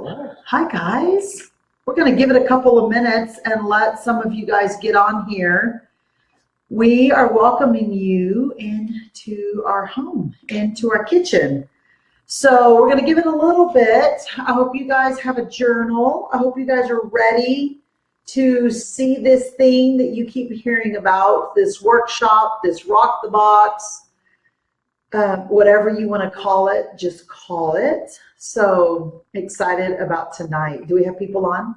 Hi guys. We're going to give it a couple of minutes and let some of you guys get on here. We are welcoming you into our home, into our kitchen. So we're going to give it a little bit. I hope you guys have a journal. I hope you guys are ready to see this thing that you keep hearing about, this workshop, this rock the box, whatever you want to call it, just call it. So excited about tonight. Do we have people on?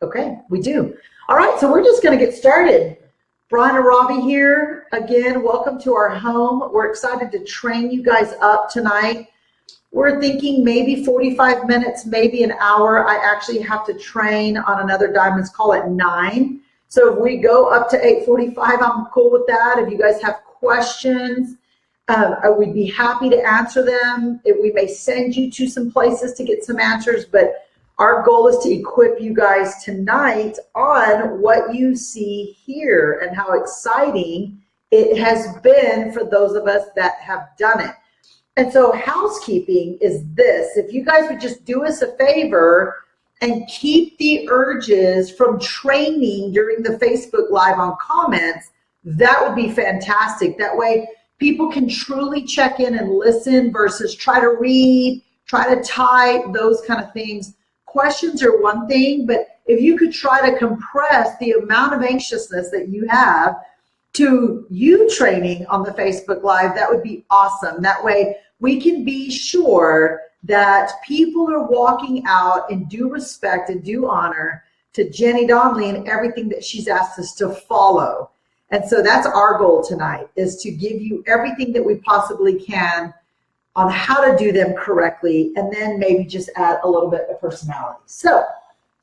Okay, we do. All right, so we're just going to get started. Brian and Robbie here. Again, welcome to our home. We're excited to train you guys up tonight. We're thinking maybe 45 minutes, maybe an hour. I actually have to train on another diamond's call at 9. So if we go up to 8:45, I'm cool with that. If you guys have questions, we'd be happy to answer them. We may send you to some places to get some answers, but our goal is to equip you guys tonight on what you see here and how exciting it has been for those of us that have done it. And so housekeeping is this. If you guys would just do us a favor and keep the urges from training during the Facebook Live on comments, that would be fantastic. That way people can truly check in and listen versus try to read, try to type, those kind of things. Questions are one thing, but if you could try to compress the amount of anxiousness that you have to you training on the Facebook Live, that would be awesome. That way we can be sure that people are walking out in due respect and due honor to Jenny Donnelly and everything that she's asked us to follow. And so that's our goal tonight, is to give you everything that we possibly can on how to do them correctly, and then maybe just add a little bit of personality. So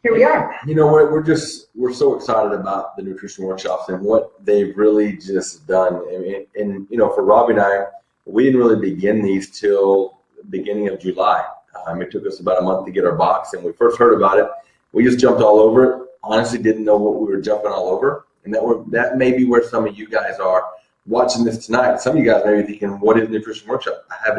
here we are. You know, we're so excited about the nutrition workshops and what they've really just done. And you know, for Robbie and I, we didn't really begin these till the beginning of July. It took us about a month to get our box, and we first heard about it. We just jumped all over it. Honestly, didn't know what we were jumping all over, and that may be where some of you guys are watching this tonight. Some of you guys may be thinking, "What is nutrition workshop? I've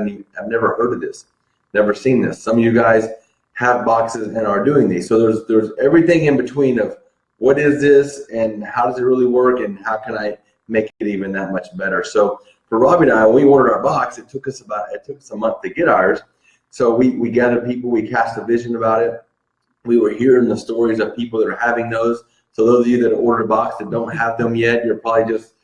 never heard of this, never seen this." Some of you guys have boxes and are doing these. So there's everything in between of what is this and how does it really work and how can I make it even that much better. So for Robbie and I, when we ordered our box, it took us a month to get ours. So we gathered people, we cast a vision about it. We were hearing the stories of people that are having those. So those of you that ordered a box that don't have them yet, you're probably just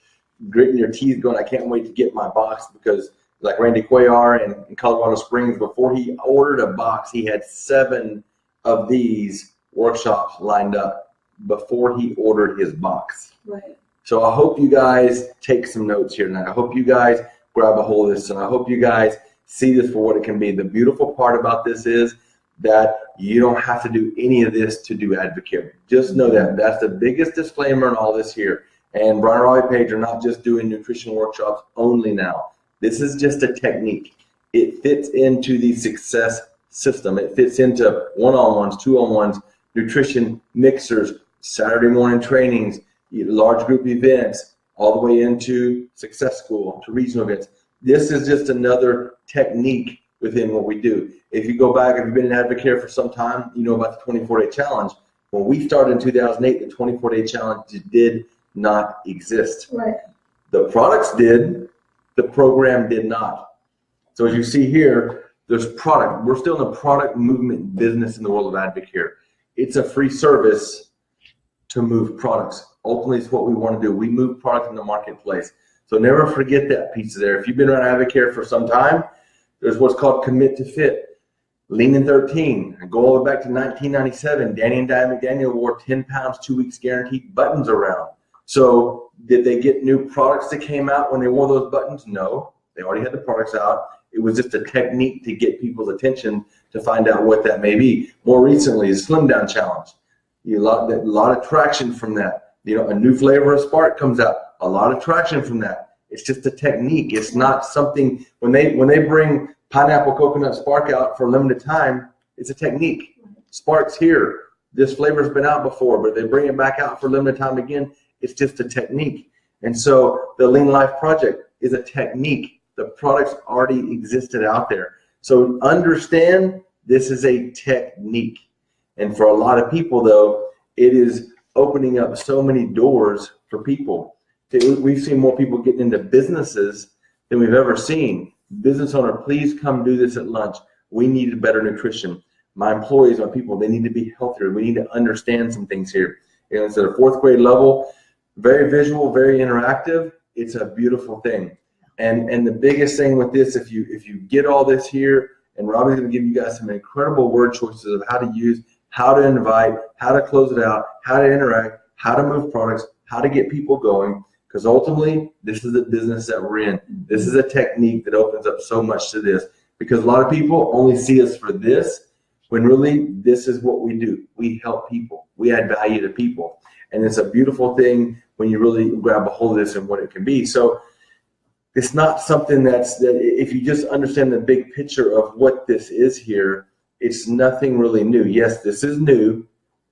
gritting your teeth going, "I can't wait to get my box," because like Randy Cuellar in Colorado Springs, before he ordered a box, he had 7 of these workshops lined up before he ordered his box. Right. So I hope you guys take some notes here tonight. I hope you guys grab a hold of this, and I hope you guys see this for what it can be. The beautiful part about this is that you don't have to do any of this to do advocate. Just know that. That's the biggest disclaimer in all this here. And Brian and Robbie Page are not just doing nutrition workshops only now. This is just a technique. It fits into the success system. It fits into one-on-ones, two-on-ones, nutrition mixers, Saturday morning trainings, large group events, all the way into success school, to regional events. This is just another technique within what we do. If you go back, if you've been in Advocare for some time, you know about the 24-day challenge. When we started in 2008, the 24-day challenge did not exist. Right. The products did, the program did not. So as you see here, there's product. We're still in the product movement business in the world of Advocare. It's a free service to move products. Ultimately, it's what we want to do. We move product in the marketplace. So never forget that piece there. If you've been around Advocare for some time, there's what's called Commit to Fit. Lean in 13. I go all the way back to 1997. Danny and Diane McDaniel wore 10 pounds, 2 weeks guaranteed buttons around. So did they get new products that came out when they wore those buttons? No, they already had the products out. It was just a technique to get people's attention to find out what that may be. More recently, the Slim Down Challenge. A lot of traction from that. You know, a new flavor of Spark comes out. A lot of traction from that. It's just a technique. It's not something, when they bring pineapple coconut Spark out for a limited time, it's a technique. Spark's here. This flavor's been out before, but they bring it back out for a limited time again. It's just a technique. And so the Lean Life Project is a technique. The products already existed out there. So understand this is a technique. And for a lot of people, though, it is opening up so many doors for people. We've seen more people getting into businesses than we've ever seen. Business owner, please come do this at lunch. We need better nutrition. My employees, my people, they need to be healthier. We need to understand some things here. You know, it's at a 4th grade level, very visual, very interactive. It's a beautiful thing. And the biggest thing with this, if you get all this here, and Robbie's going to give you guys some incredible word choices of how to use, how to invite, how to close it out, how to interact, how to move products, how to get people going. Because ultimately, this is the business that we're in. This is a technique that opens up so much to this. Because a lot of people only see us for this, when really this is what we do. We help people. We add value to people. And it's a beautiful thing when you really grab a hold of this and what it can be. So it's not something that if you just understand the big picture of what this is here, it's nothing really new. Yes, this is new,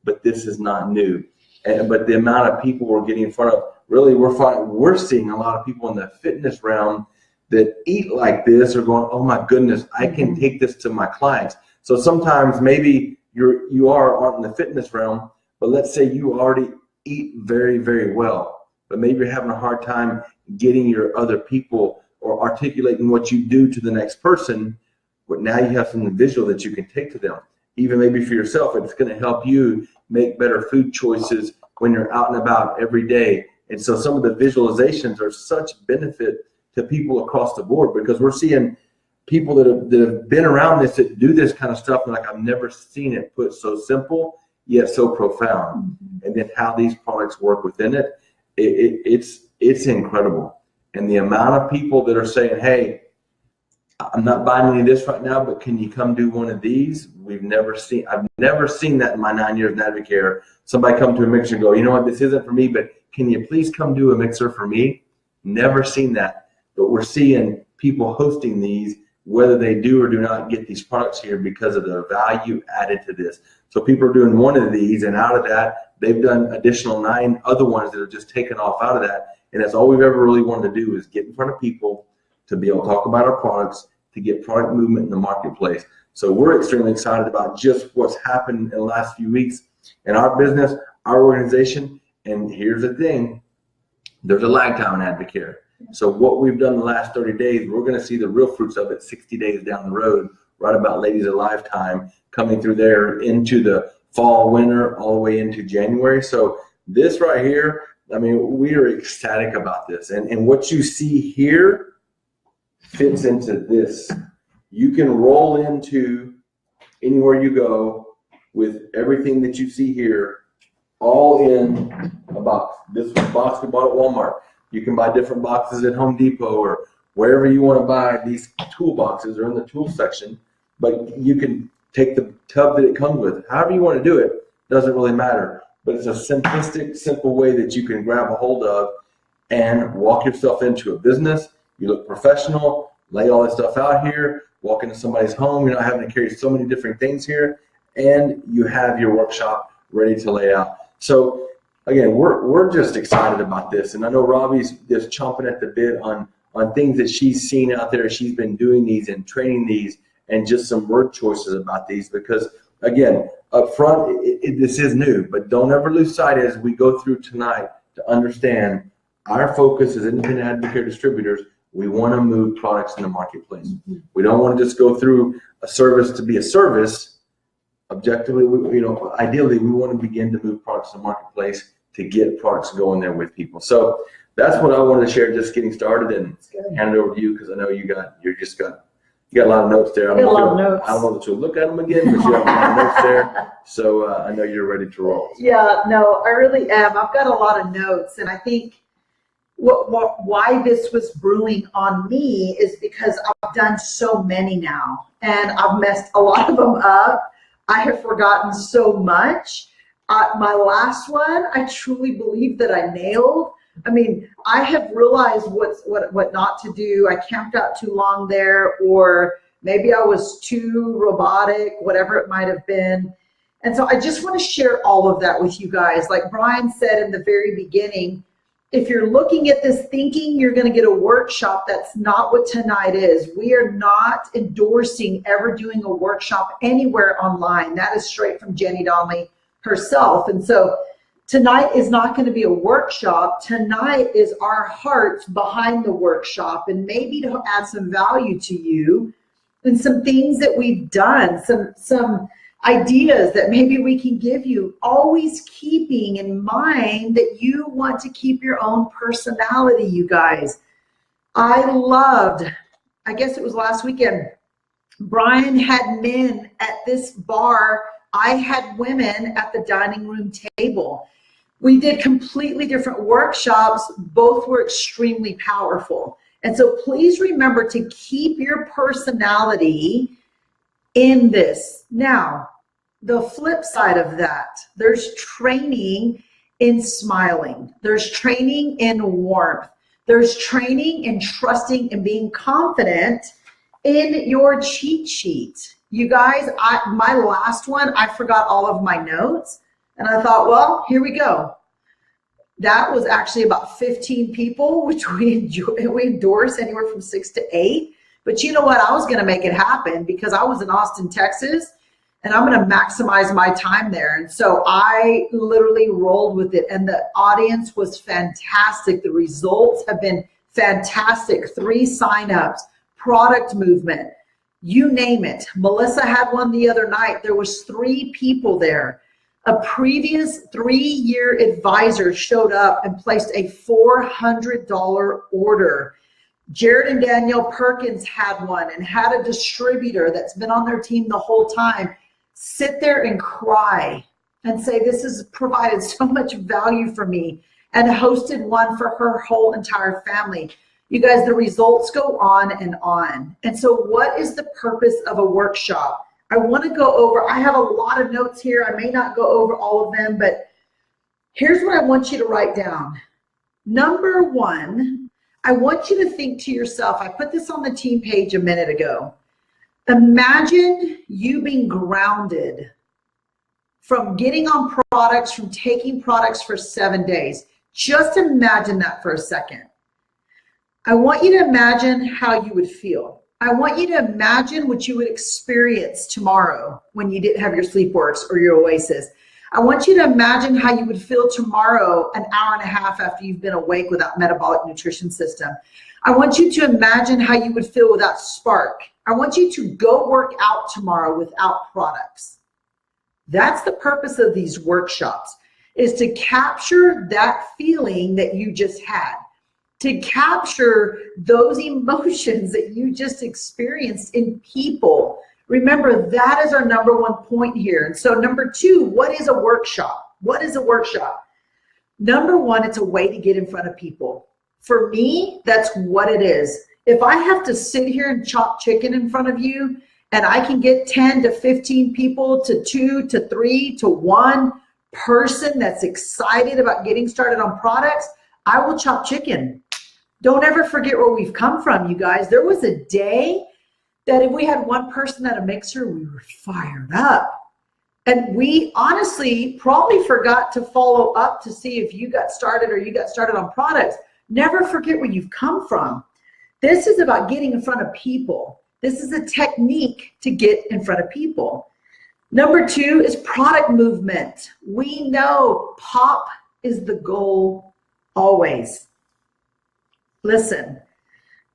but this is not new. But the amount of people we're getting in front of, really we're seeing a lot of people in the fitness realm that eat like this are going, oh my goodness, I can take this to my clients. So sometimes maybe you are in the fitness realm, but let's say you already eat very, very well, but maybe you're having a hard time getting your other people or articulating what you do to the next person. But now you have something visual that you can take to them. Even maybe for yourself, it's going to help you make better food choices when you're out and about every day. And so some of the visualizations are such benefit to people across the board, because we're seeing people that have been around this, that do this kind of stuff, and like, I've never seen it put so simple yet so profound. And then how these products work within it, it's incredible. And the amount of people that are saying, hey, I'm not buying any of this right now, but can you come do one of these? I've never seen that in my 9 years in Advocare. Somebody come to a mixer and go, you know what, this isn't for me, but can you please come do a mixer for me? Never seen that. But we're seeing people hosting these, whether they do or do not get these products here, because of the value added to this. So people are doing one of these, and out of that, they've done additional 9 other ones that have just taken off out of that. And that's all we've ever really wanted to do, is get in front of people to be able to talk about our products, to get product movement in the marketplace. So we're extremely excited about just what's happened in the last few weeks in our business, our organization. And here's the thing, there's a lag time in Advocare. So what we've done the last 30 days, we're going to see the real fruits of it 60 days down the road, right about Ladies Alive time, coming through there into the fall, winter, all the way into January. So this right here, I mean, we are ecstatic about this. And what you see here fits into this. You can roll into anywhere you go with everything that you see here, all in a box. This box we bought at Walmart. You can buy different boxes at Home Depot or wherever you want to buy. These tool boxes are in the tool section, but you can take the tub that it comes with. However you want to do it, doesn't really matter. But it's a simplistic, simple way that you can grab a hold of and walk yourself into a business. You look professional, lay all this stuff out here, walk into somebody's home. You're not having to carry so many different things here, and you have your workshop ready to lay out. So again, we're just excited about this. And I know Robbie's just chomping at the bit on things that she's seen out there. She's been doing these and training these, and just some word choices about these, because again, up front, this is new, but don't ever lose sight as we go through tonight to understand our focus as independent Advocare distributors. We want to move products in the marketplace. We don't want to just go through a service to be a service. Objectively, ideally, we want to begin to move products in the marketplace to get products going there with people. So that's what I wanted to share, just getting started, and hand it over to you, because I know you got a lot of notes there. I don't know that you'll look at them again, but you have a lot of notes there. So I know you're ready to roll. Yeah, no, I really am. I've got a lot of notes, and I think why this was brewing on me is because I've done so many now, and I've messed a lot of them up. I have forgotten so much. My last one, I truly believe that I nailed. I mean, I have realized what not to do. I camped out too long there, or maybe I was too robotic, whatever it might have been. And so I just want to share all of that with you guys. Like Brian said in the very beginning, if you're looking at this thinking you're going to get a workshop, that's not what tonight is. We are not endorsing ever doing a workshop anywhere online. That is straight from Jenny Donnelly herself. And so tonight is not going to be a workshop. Tonight is our hearts behind the workshop, and maybe to add some value to you and some things that we've done, some ideas that maybe we can give you, always keeping in mind that you want to keep your own personality, you guys. I loved, I guess it was last weekend, Brian had men at this bar. I had women at the dining room table. We did completely different workshops. Both were extremely powerful. And so please remember to keep your personality in this. Now, the flip side of that, there's training in smiling. There's training in warmth. There's training in trusting and being confident in your cheat sheet. You guys, my last one, I forgot all of my notes. And I thought, well, here we go. That was actually about 15 people, which we endorse anywhere from 6 to 8. But you know what? I was going to make it happen because I was in Austin, Texas, and I'm going to maximize my time there. And so I literally rolled with it, and the audience was fantastic. The results have been fantastic. 3 signups, product movement, you name it. Melissa had one the other night. There was 3 people there. A previous 3-year advisor showed up and placed a $400 order. Jared and Danielle Perkins had one and had a distributor that's been on their team the whole time sit there and cry and say, this has provided so much value for me, and hosted one for her whole entire family. You guys, the results go on and on. And so what is the purpose of a workshop? I want to go over, I have a lot of notes here. I may not go over all of them, but here's what I want you to write down. Number 1, I want you to think to yourself, I put this on the team page a minute ago. Imagine you being grounded from getting on products, from taking products for 7 days. Just imagine that for a second. I want you to imagine how you would feel. I want you to imagine what you would experience tomorrow when you didn't have your SleepWorks or your Oasis. I want you to imagine how you would feel tomorrow, an hour and a half after you've been awake without metabolic nutrition system. I want you to imagine how you would feel without Spark. I want you to go work out tomorrow without products. That's the purpose of these workshops, is to capture that feeling that you just had, to capture those emotions that you just experienced in people. Remember, that is our number 1 point here. And so number 2, what is a workshop? What is a workshop? Number 1, it's a way to get in front of people. For me, that's what it is. If I have to sit here and chop chicken in front of you, and I can get 10 to 15 people to 2 to 3 to 1 person that's excited about getting started on products, I will chop chicken. Don't ever forget where we've come from, you guys. There was a day that if we had 1 person at a mixer, we were fired up. And we honestly probably forgot to follow up to see if you got started or you got started on products. Never forget where you've come from. This is about getting in front of people. This is a technique to get in front of people. Number 2 is product movement. We know pop is the goal always. Listen,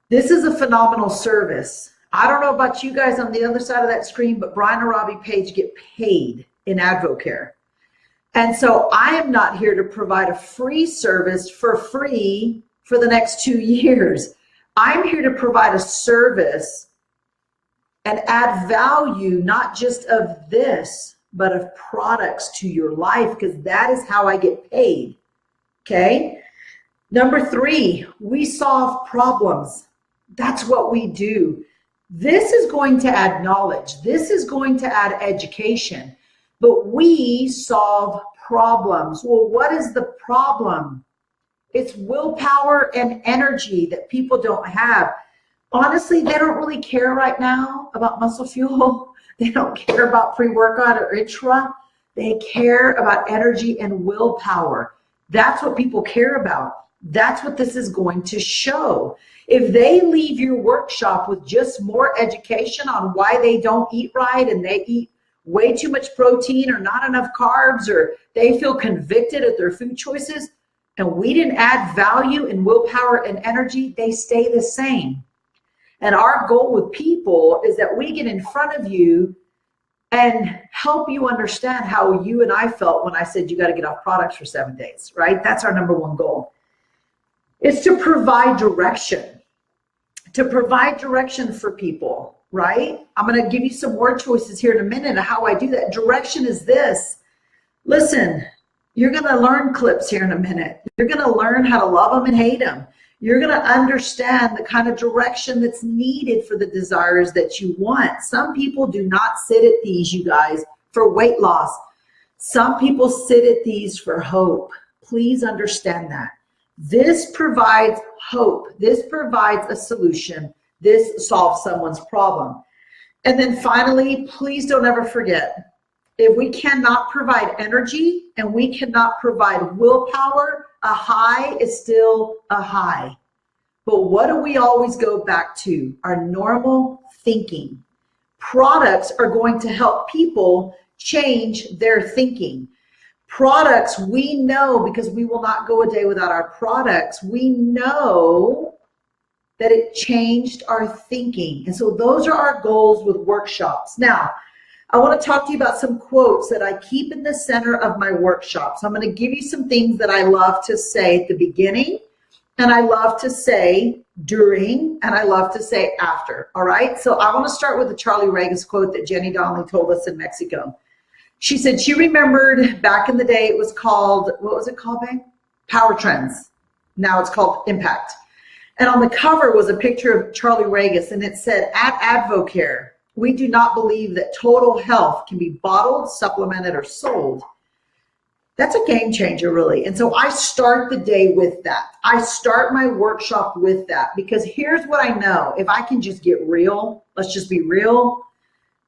this is a phenomenal service. I don't know about you guys on the other side of that screen, but Brian and Robbie Page get paid in AdvoCare. And so I am not here to provide a free service for free for the next 2 years. I'm here to provide a service and add value, not just of this, but of products to your life, because that is how I get paid, okay? Number 3, we solve problems. That's what we do. This is going to add knowledge. This is going to add education, but we solve problems. Well, what is the problem? It's willpower and energy that people don't have. Honestly, they don't really care right now about muscle fuel. They don't care about pre-workout or ITRA. They care about energy and willpower. That's what people care about. That's what this is going to show. If they leave your workshop with just more education on why they don't eat right and they eat way too much protein or not enough carbs, or they feel convicted at their food choices, and we didn't add value and willpower and energy, they stay the same. And our goal with people is that we get in front of you and help you understand how you and I felt when I said you got to get off products for 7 days, right? That's our number one goal. It's to provide direction. To provide direction for people, right? I'm going to give you some word choices here in a minute of how I do that. Direction is this. Listen, you're going to learn clips here in a minute. You're going to learn how to love them and hate them. You're going to understand the kind of direction that's needed for the desires that you want. Some people do not sit at these, you guys, for weight loss. Some people sit at these for hope. Please understand that. This provides hope. This provides a solution. This solves someone's problem. And then finally, please don't ever forget, if we cannot provide energy and we cannot provide willpower, a high is still a high. But what do we always go back to? Our normal thinking. Products are going to help people change their thinking. Products, we know, because we will not go a day without our products, we know that it changed our thinking. And so those are our goals with workshops. Now, I want to talk to you about some quotes that I keep in the center of my workshops. I'm going to give you some things that I love to say at the beginning, and I love to say during, and I love to say after, all right? So I want to start with the Charlie Regis quote that Jenny Donnelly told us in Mexico. She said she remembered back in the day it was called, what was it called, babe? Power Trends. Now it's called Impact. And on the cover was a picture of Charlie Regis, and it said, at Advocare, we do not believe that total health can be bottled, supplemented, or sold. That's a game changer, really. And so I start the day with that. I start my workshop with that, because here's what I know. If I can just get real, let's just be real.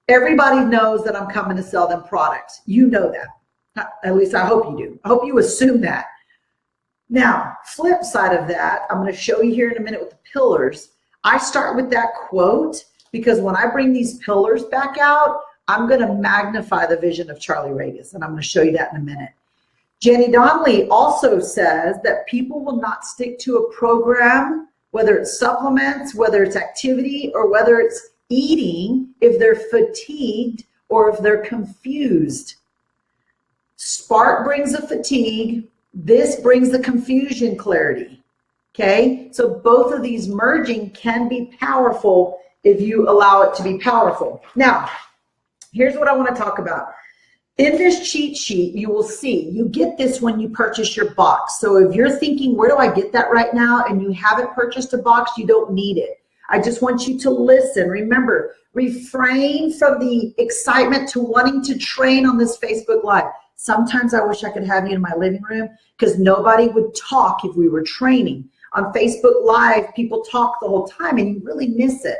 Everybody knows that I'm coming to sell them products. You know that. At least I hope you do. I hope you assume that. Now, flip side of that, I'm going to show you here in a minute with the pillars. I start with that quote because when I bring these pillars back out, I'm going to magnify the vision of Charlie Regis, and I'm going to show you that in a minute. Jenny Donnelly also says that people will not stick to a program, whether it's supplements, whether it's activity, or whether it's eating, if they're fatigued or if they're confused. Spark brings the fatigue. This brings the confusion clarity. Okay, so both of these merging can be powerful if you allow it to be powerful. Now, here's what I want to talk about. In this cheat sheet, you will see, you get this when you purchase your box. So if you're thinking, where do I get that right now? And you haven't purchased a box, you don't need it. I just want you to listen. Remember, refrain from the excitement to wanting to train on this Facebook Live. Sometimes I wish I could have you in my living room because nobody would talk if we were training. On Facebook Live, people talk the whole time and you really miss it.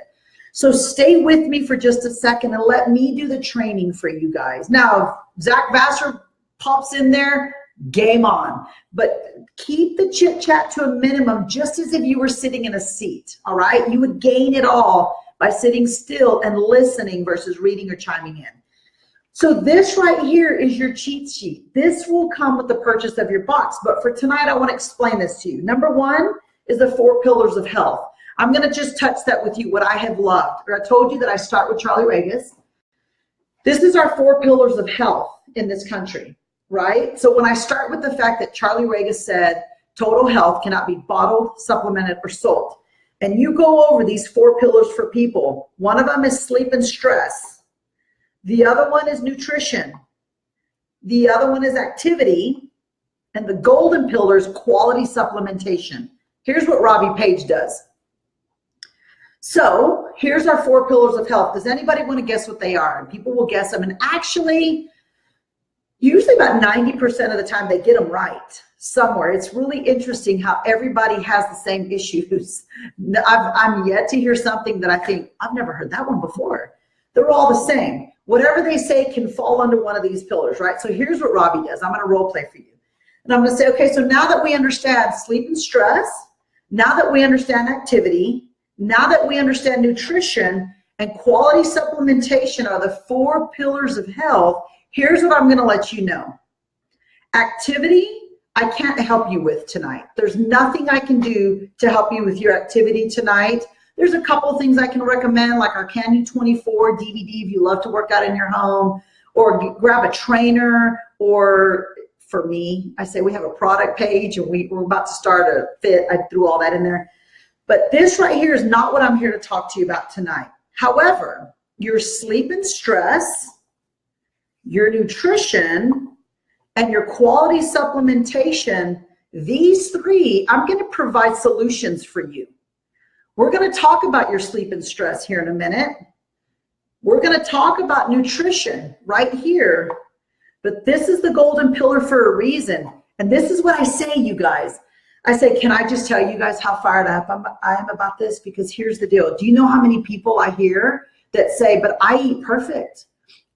So stay with me for just a second and let me do the training for you guys. Now, if Zach Vassar pops in there, game on. But keep the chit chat to a minimum, just as if you were sitting in a seat, all right? You would gain it all by sitting still and listening versus reading or chiming in. So this right here is your cheat sheet. This will come with the purchase of your box. But for tonight, I want to explain this to you. Number one is the 4 pillars of health. I'm going to just touch that with you, what I have loved. I told you that I start with Charlie Regis. This is our 4 pillars of health in this country, right? So when I start with the fact that Charlie Regis said total health cannot be bottled, supplemented, or sold, and you go over these 4 pillars for people, one of them is sleep and stress. The other one is nutrition. The other one is activity. And the golden pillar is quality supplementation. Here's what Robbie Page does. So here's our 4 pillars of health. Does anybody want to guess what they are? And people will guess them. And actually, usually about 90% of the time, they get them right somewhere. It's really interesting how everybody has the same issues. I'm yet to hear something that I think, I've never heard that one before. They're all the same. Whatever they say can fall under one of these pillars, right? So here's what Robbie does. I'm going to role play for you. And I'm going to say, okay, so now that we understand sleep and stress, now that we understand activity, now that we understand nutrition and quality supplementation are the 4 pillars of health, here's what I'm going to let you know. Activity, I can't help you with tonight. There's nothing I can do to help you with your activity tonight. There's a couple things I can recommend, like our Can You 24 DVD if you love to work out in your home, or grab a trainer, or for me, I say we have a product page and we're about to start a fit. I threw all that in there. But this right here is not what I'm here to talk to you about tonight. However, your sleep and stress, your nutrition, and your quality supplementation, these 3, I'm going to provide solutions for you. We're going to talk about your sleep and stress here in a minute. We're going to talk about nutrition right here. But this is the golden pillar for a reason. And this is what I say, you guys. I say, can I just tell you guys how fired up I am about this? Because here's the deal. Do you know how many people I hear that say, but I eat perfect.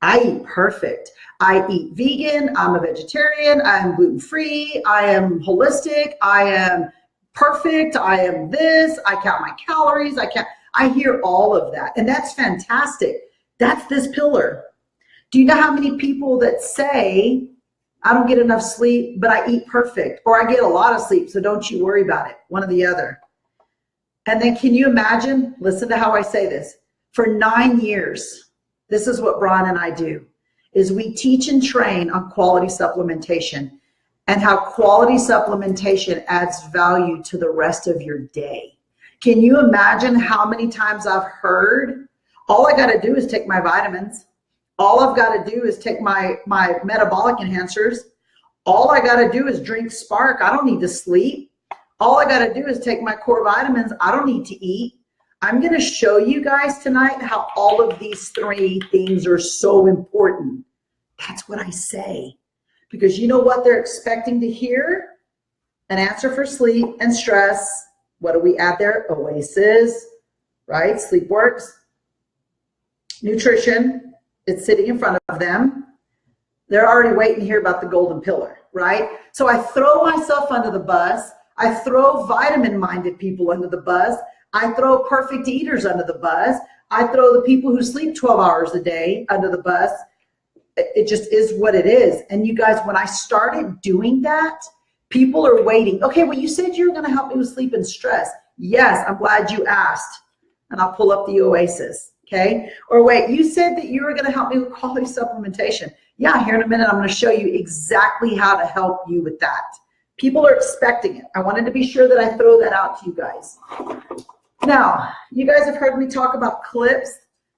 I eat perfect. I eat vegan. I'm a vegetarian. I'm gluten-free. I am holistic. I am perfect. I am this. I count my calories. I hear all of that. And that's fantastic. That's this pillar. Do you know how many people that say, I don't get enough sleep, but I eat perfect, or I get a lot of sleep, so don't you worry about it, one or the other. And then can you imagine, listen to how I say this, for 9 years, this is what Brian and I do, is we teach and train on quality supplementation and how quality supplementation adds value to the rest of your day. Can you imagine how many times I've heard, all I got to do is take my vitamins. All I've got to do is take my metabolic enhancers. All I got to do is drink Spark. I don't need to sleep. All I got to do is take my core vitamins. I don't need to eat. I'm going to show you guys tonight how all of these 3 things are so important. That's what I say. Because you know what they're expecting to hear? An answer for sleep and stress. What do we add there? Oasis, right? Sleep works. Nutrition. It's sitting in front of them. They're already waiting to hear about the golden pillar, right? So I throw myself under the bus. I throw vitamin-minded people under the bus. I throw perfect eaters under the bus. I throw the people who sleep 12 hours a day under the bus. It just is what it is. And you guys, when I started doing that, people are waiting. Okay, well, you said you were going to help me with sleep and stress. Yes, I'm glad you asked. And I'll pull up the Oasis. Okay. Or wait, you said that you were going to help me with quality supplementation. Yeah, here in a minute, I'm going to show you exactly how to help you with that. People are expecting it. I wanted to be sure that I throw that out to you guys. Now, you guys have heard me talk about clips.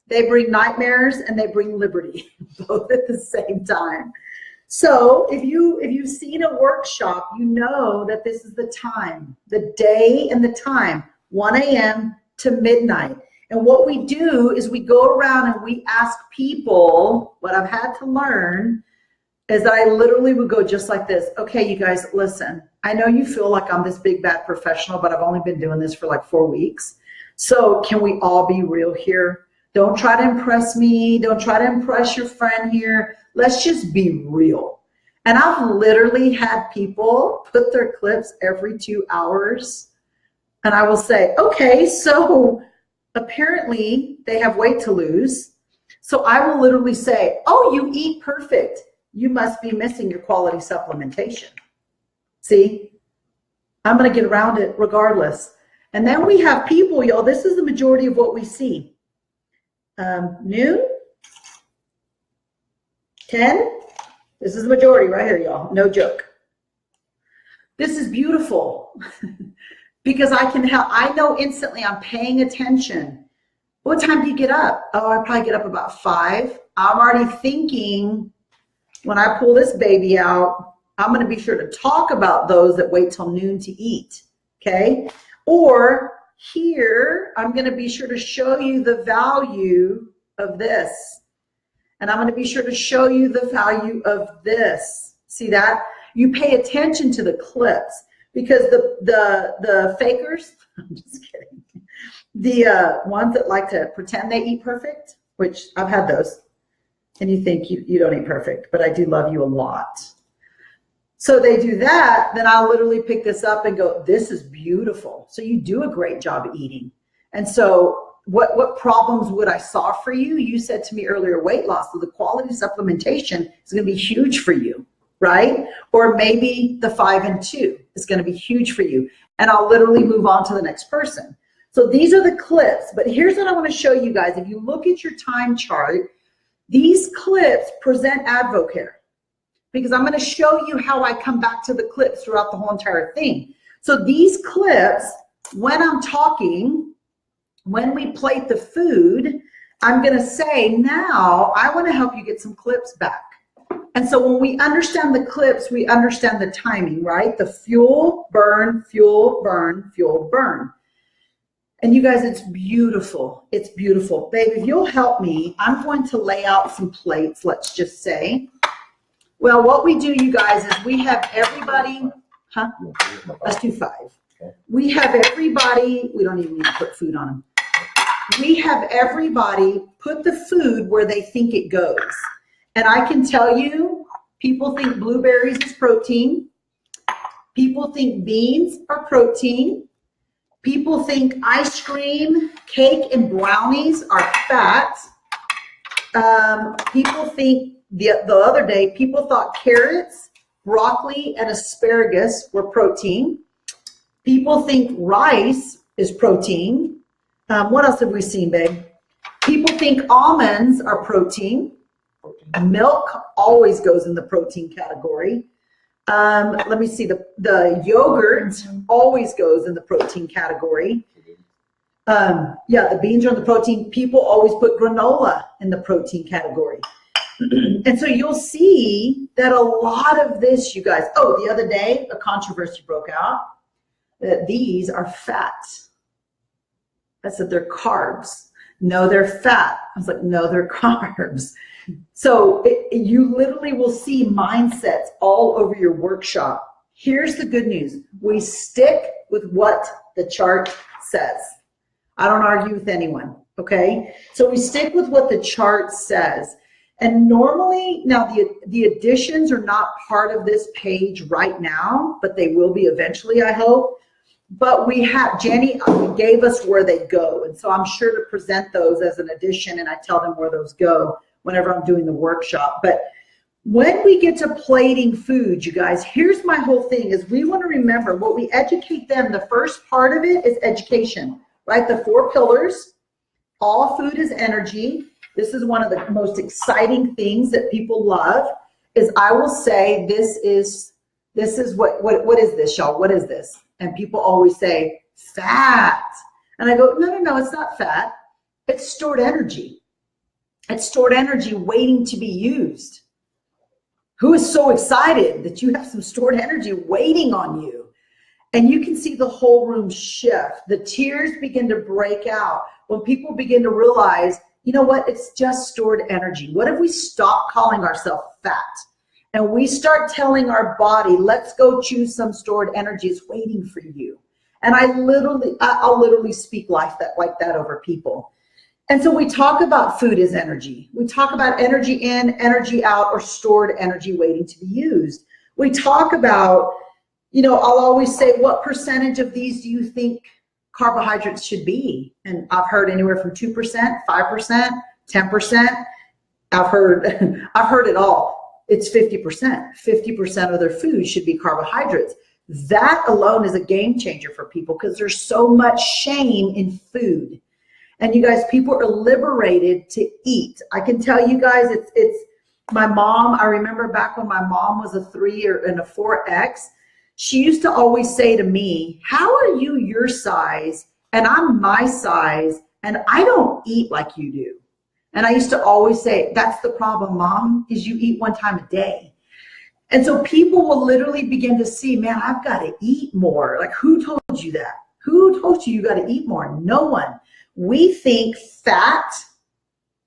They bring nightmares and they bring liberty, both at the same time. So if you've seen a workshop, you know that this is the time, the day and the time, 1 a.m. to midnight. And what we do is we go around and we ask people, what I've had to learn is that I literally would go just like this. Okay, you guys, listen, I know you feel like I'm this big bad professional, but I've only been doing this for like 4 weeks. So can we all be real here? Don't try to impress me. Don't try to impress your friend here. Let's just be real. And I've literally had people put their clips every 2 hours. And I will say, okay, so apparently they have weight to lose. So I will literally say, oh, you eat perfect. You must be missing your quality supplementation. See, I'm going to get around it regardless. And then we have people, y'all, this is the majority of what we see. Noon, 10, this is the majority right here, y'all. No joke. This is beautiful. Because I can help. I know instantly I'm paying attention. What time do you get up? Oh, I probably get up about 5. I'm already thinking when I pull this baby out, I'm going to be sure to talk about those that wait till noon to eat. Okay. Or here, I'm going to be sure to show you the value of this. And I'm going to be sure to show you the value of this. See that? You pay attention to the clips. Because the fakers, I'm just kidding, the ones that like to pretend they eat perfect, which I've had those, and you think you don't eat perfect, but I do love you a lot. So they do that, then I'll literally pick this up and go, this is beautiful. So you do a great job eating. And so what problems would I solve for you? You said to me earlier, weight loss. So the quality supplementation is going to be huge for you, right? Or maybe the 5 and 2 is going to be huge for you. And I'll literally move on to the next person. So these are the clips, but here's what I want to show you guys. If you look at your time chart, these clips present AdvoCare, because I'm going to show you how I come back to the clips throughout the whole entire thing. So these clips, when I'm talking, when we plate the food, I'm going to say, now I want to help you get some clips back. And so when we understand the clips, we understand the timing, right? The fuel, burn, fuel, burn, fuel, burn. And you guys, it's beautiful. It's beautiful. Babe, if you'll help me, I'm going to lay out some plates, let's just say. Well, what we do, you guys, is we have everybody, let's do 5. We have everybody, we don't even need to put food on them. We have everybody put the food where they think it goes. And I can tell you, people think blueberries is protein. People think beans are protein. People think ice cream, cake, and brownies are fat. People think, the other day, people thought carrots, broccoli, and asparagus were protein. People think rice is protein. What else have we seen, babe? People think almonds are protein. Milk always goes in the protein category. Let me see, the yogurt always goes in the protein category. Yeah, the beans are in the protein. People always put granola in the protein category. And so you'll see that a lot of this, you guys, oh, the other day, a controversy broke out that these are fat. I said they're carbs. No, they're fat. I was like, no, they're carbs. So you literally will see mindsets all over your workshop. Here's the good news. We stick with what the chart says. I don't argue with anyone, okay? So we stick with what the chart says. And normally, now the additions are not part of this page right now, but they will be eventually, I hope. But we have, Jenny gave us where they go. And so I'm sure to present those as an addition, and I tell them where those go whenever I'm doing the workshop. But when we get to plating food, you guys, here's my whole thing is we want to remember what we educate them. The first part of it is education, right? The 4 pillars. All food is energy. This is one of the most exciting things that people love is I will say, this is what is this, y'all? What is this? And people always say fat. And I go, no, it's not fat. It's stored energy. It's stored energy waiting to be used. Who is so excited that you have some stored energy waiting on you? And you can see the whole room shift. The tears begin to break out when people begin to realize, you know what? It's just stored energy. What if we stop calling ourselves fat and we start telling our body, let's go choose some stored energy. It's waiting for you. And I'll literally speak life like that over people. And so we talk about food as energy. We talk about energy in, energy out, or stored energy waiting to be used. We talk about, I'll always say, what percentage of these do you think carbohydrates should be? And I've heard anywhere from 2%, 5%, 10%. I've heard it all. It's 50%. 50% of their food should be carbohydrates. That alone is a game changer for people because there's so much shame in food. And you guys, people are liberated to eat. I can tell you guys, it's my mom. I remember back when my mom was a 3 and a 4X, she used to always say to me, how are you your size and I'm my size and I don't eat like you do? And I used to always say, that's the problem, Mom, is you eat 1 time a day. And so people will literally begin to see, man, I've got to eat more. Like, who told you that? Who told you got to eat more? No one. We think fat,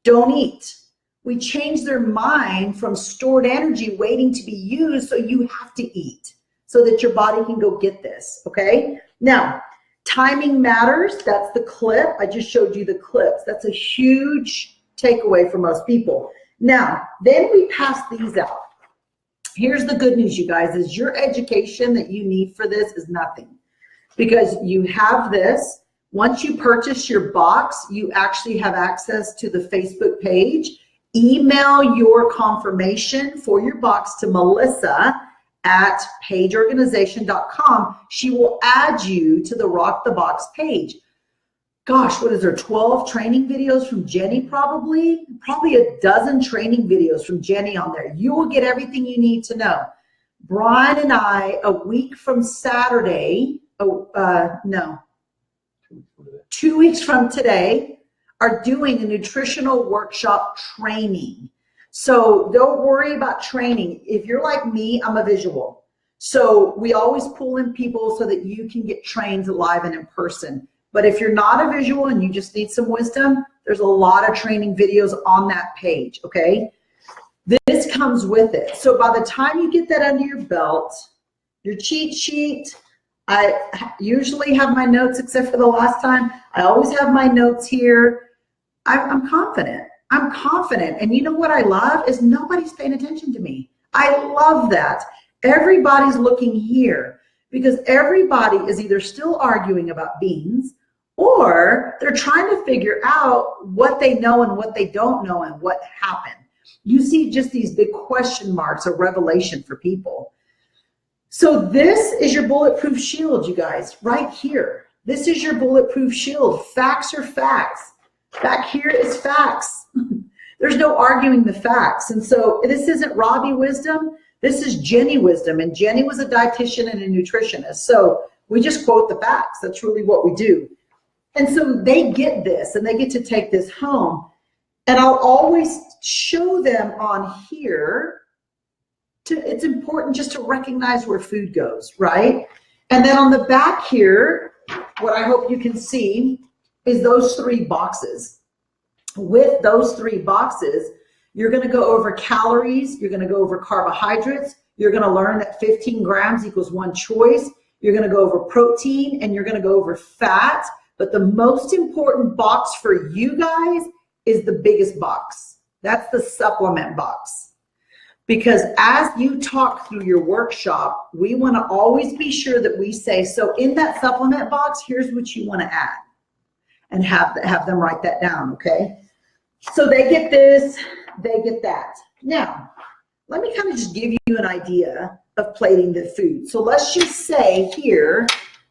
don't eat. We change their mind from stored energy waiting to be used, so you have to eat so that your body can go get this, okay? Now, timing matters. That's the clip. I just showed you the clips. That's a huge takeaway for most people. Now, then we pass these out. Here's the good news, you guys, is your education that you need for this is nothing, because you have this. Once you purchase your box, you actually have access to the Facebook page. Email your confirmation for your box to Melissa at pageorganization.com. She will add you to the Rock the Box page. Gosh, what is there, 12 training videos from Jenny probably? Probably a dozen training videos from Jenny on there. You will get everything you need to know. Brian and I, a week from Saturday, 2 weeks from today, are doing a nutritional workshop training. So don't worry about training. If you're like me, I'm a visual. So we always pull in people so that you can get trained live and in person. But if you're not a visual and you just need some wisdom, there's a lot of training videos on that page, okay? This comes with it. So by the time you get that under your belt, your cheat sheet, I usually have my notes except for the last time. I always have my notes here. I'm confident. I'm confident. And you know what I love is nobody's paying attention to me. I love that. Everybody's looking here because everybody is either still arguing about beans or they're trying to figure out what they know and what they don't know and what happened. You see just these big question marks of revelation for people. So this is your bulletproof shield, you guys, right here. This is your bulletproof shield. Facts are facts. Back here is facts. There's no arguing the facts. And so this isn't Robbie wisdom. This is Jenny wisdom. And Jenny was a dietitian and a nutritionist. So we just quote the facts. That's really what we do. And so they get this and they get to take this home. And I'll always show them on here. It's important just to recognize where food goes, right? And then on the back here, what I hope you can see is those 3 boxes. With those 3 boxes, you're going to go over calories, you're going to go over carbohydrates, you're going to learn that 15 grams equals 1 choice, you're going to go over protein, and you're going to go over fat. But the most important box for you guys is the biggest box. That's the supplement box. Because as you talk through your workshop, we want to always be sure that we say, so in that supplement box, here's what you want to add. And have them write that down, okay? So they get this, they get that. Now, let me kind of just give you an idea of plating the food. So let's just say here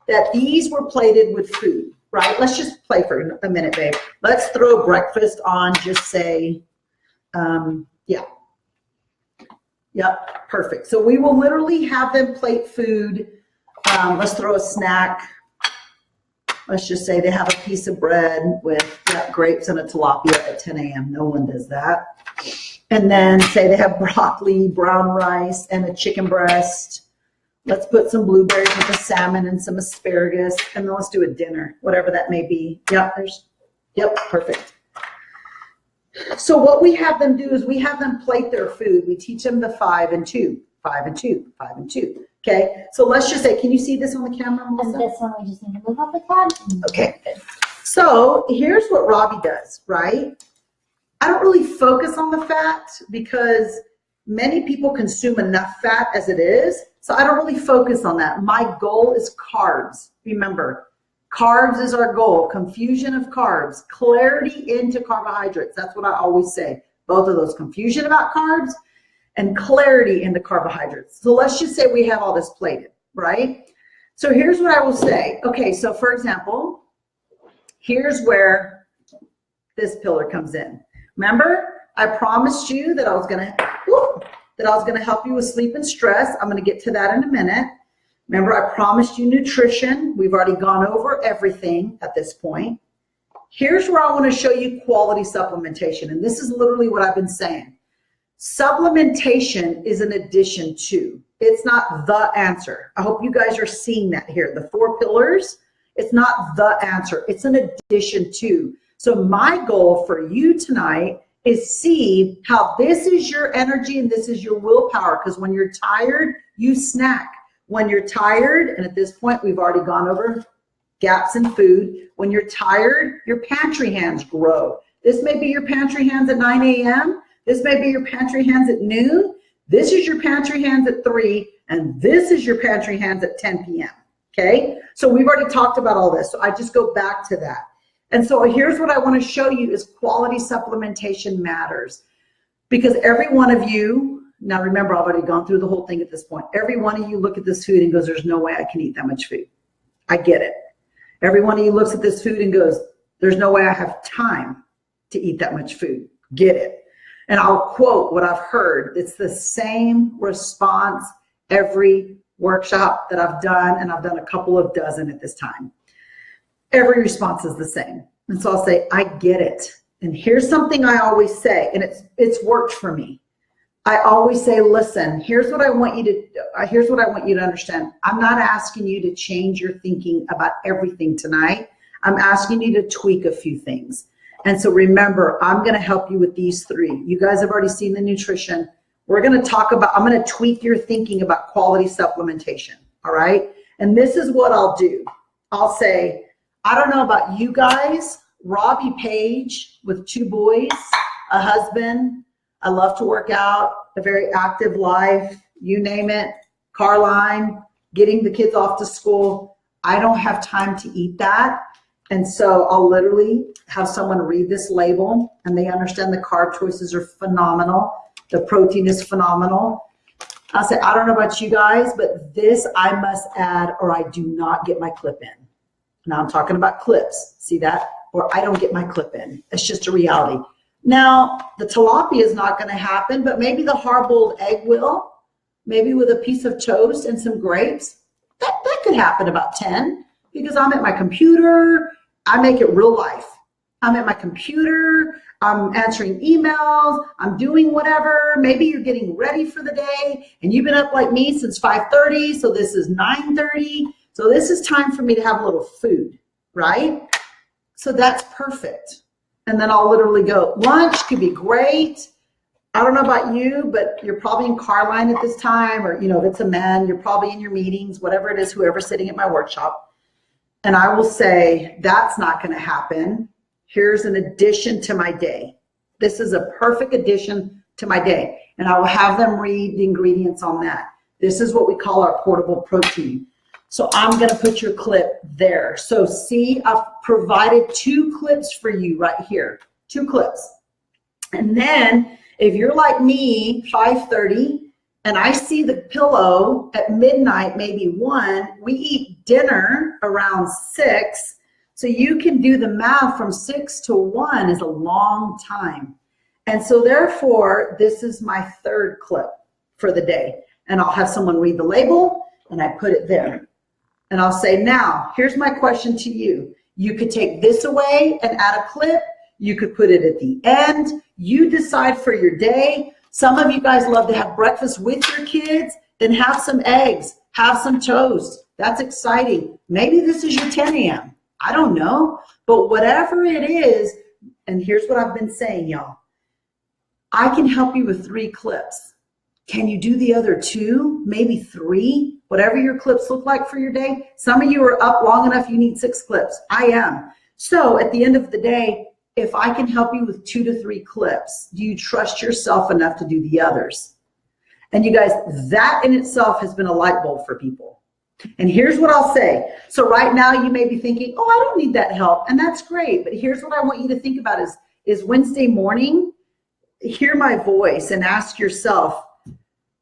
that these were plated with food, right? Let's just play for a minute, babe. Let's throw breakfast on, just say, yeah. Yep, perfect. So we will literally have them plate food. Let's throw a snack. Let's just say they have a piece of bread with grapes and a tilapia at 10 a.m. No one does that. And then say they have broccoli, brown rice, and a chicken breast. Let's put some blueberries with a salmon and some asparagus. And then let's do a dinner, whatever that may be. Yep, perfect. So what we have them do is we have them plate their food. We teach them the 5 and 2, 5 and 2, 5 and 2. Okay, so let's just say, can you see this on the camera, Melissa? And this one, we just need to move up the tab. Okay, so here's what Robbie does, right? I don't really focus on the fat because many people consume enough fat as it is, so I don't really focus on that. My goal is carbs. Remember, carbs is our goal. Confusion of carbs, clarity into carbohydrates. That's what I always say. Both of those, confusion about carbs and clarity into carbohydrates. So let's just say we have all this plated, right? So here's what I will say. Okay, so for example, here's where this pillar comes in. Remember, I promised you that I was gonna help you with sleep and stress. I'm gonna get to that in a minute. Remember, I promised you nutrition. We've already gone over everything at this point. Here's where I want to show you quality supplementation, and this is literally what I've been saying. Supplementation is an addition to. It's not the answer. I hope you guys are seeing that here. The 4 pillars, it's not the answer. It's an addition to. So my goal for you tonight is see how this is your energy and this is your willpower, because when you're tired, you snack. When you're tired, and at this point, we've already gone over gaps in food. When you're tired, your pantry hands grow. This may be your pantry hands at 9 a.m. This may be your pantry hands at noon. This is your pantry hands at 3, and this is your pantry hands at 10 p.m. Okay, so we've already talked about all this, so I just go back to that. And so here's what I want to show you is quality supplementation matters, because every one of you, now remember, I've already gone through the whole thing at this point. Every one of you look at this food and goes, there's no way I can eat that much food. I get it. Every one of you looks at this food and goes, there's no way I have time to eat that much food. Get it. And I'll quote what I've heard. It's the same response every workshop that I've done, and I've done a couple of dozen at this time. Every response is the same. And so I'll say, I get it. And here's something I always say, and it's worked for me. I always say, listen, here's what I want you to understand. I'm not asking you to change your thinking about everything tonight. I'm asking you to tweak a few things. And so remember, I'm going to help you with these 3. You guys have already seen the nutrition. We're going to talk about, I'm going to tweak your thinking about quality supplementation. All right. And this is what I'll do. I'll say, I don't know about you guys, Robbie Page with 2 boys, a husband. I love to work out, a very active life, you name it, car line, getting the kids off to school. I don't have time to eat that. And so I'll literally have someone read this label, and they understand the carb choices are phenomenal. The protein is phenomenal. I'll say, I don't know about you guys, but this I must add or I do not get my clip in. Now I'm talking about clips. See that? Or I don't get my clip in. It's just a reality. Now, the tilapia is not going to happen, but maybe the hard-boiled egg will. Maybe with a piece of toast and some grapes. That could happen about 10, because I'm at my computer. I make it real life. I'm at my computer. I'm answering emails. I'm doing whatever. Maybe you're getting ready for the day, and you've been up like me since 5:30, so this is 9:30. So this is time for me to have a little food, right? So that's perfect. And then I'll literally go, lunch could be great. I don't know about you, but you're probably in car line at this time, or, if it's a man, you're probably in your meetings, whatever it is, whoever's sitting at my workshop. And I will say, that's not going to happen. Here's an addition to my day. This is a perfect addition to my day. And I will have them read the ingredients on that. This is what we call our portable protein. So I'm going to put your clip there. So see, I've provided 2 clips for you right here, 2 clips. And then if you're like me, 5:30, and I see the pillow at midnight, maybe 1, we eat dinner around 6. So you can do the math from 6 to 1 is a long time. And so therefore, this is my 3rd clip for the day. And I'll have someone read the label, and I put it there. And I'll say, now, here's my question to you. You could take this away and add a clip. You could put it at the end. You decide for your day. Some of you guys love to have breakfast with your kids. Then have some eggs. Have some toast. That's exciting. Maybe this is your 10 a.m. I don't know. But whatever it is, and here's what I've been saying, y'all. I can help you with 3 clips. Can you do the other 2? Maybe 3? Whatever your clips look like for your day. Some of you are up long enough you need 6 clips. I am. So at the end of the day, if I can help you with 2 to 3 clips, do you trust yourself enough to do the others? And you guys, that in itself has been a light bulb for people. And here's what I'll say. So right now you may be thinking, oh, I don't need that help. And that's great. But here's what I want you to think about is Wednesday morning, hear my voice and ask yourself,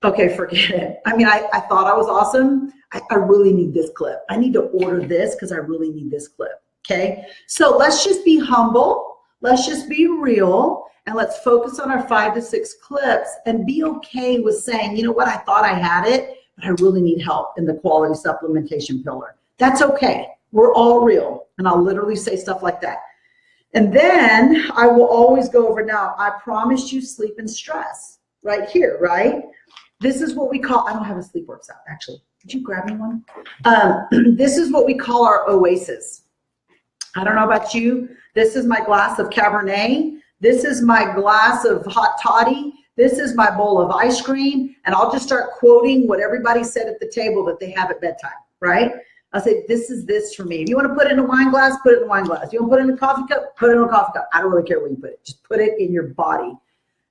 okay, forget it. I mean, I thought I was awesome. I really need this clip. I need to order this because I really need this clip, okay? So let's just be humble. Let's just be real. And let's focus on our 5 to 6 clips and be okay with saying, you know what, I thought I had it, but I really need help in the quality supplementation pillar. That's okay. We're all real. And I'll literally say stuff like that. And then I will always go over now, I promised you sleep and stress right here, right? This is what we call, I don't have a sleep works app, actually. Did you grab me one? This is what we call our oasis. I don't know about you. This is my glass of Cabernet. This is my glass of hot toddy. This is my bowl of ice cream. And I'll just start quoting what everybody said at the table that they have at bedtime, right? I'll say, this is this for me. If you want to put it in a wine glass, put it in a wine glass. If you want to put it in a coffee cup, put it in a coffee cup. I don't really care where you put it. Just put it in your body.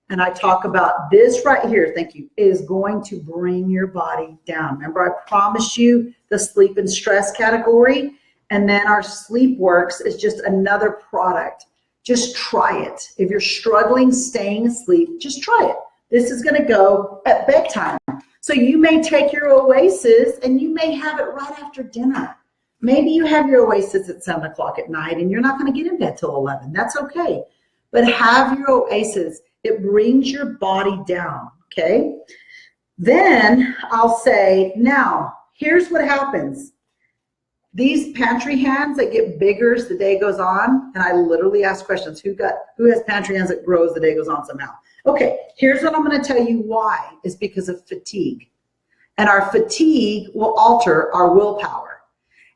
and I talk about this right here, thank you, is going to bring your body down. Remember, I promised you the sleep and stress category, and then our Sleep Works is just another product. Just try it. If you're struggling staying asleep, just try it. This is going to go at bedtime. So you may take your Oasis and you may have it right after dinner. Maybe you have your Oasis at 7 o'clock at night and you're not going to get in bed till 11. That's okay. But have your Oasis. It brings your body down, okay? Then I'll say, now, here's what happens. These pantry hands that get bigger as the day goes on, and I literally ask questions, who has pantry hands that grow as the day goes on somehow? Okay, here's what I'm going to tell you why, is because of fatigue. And our fatigue will alter our willpower.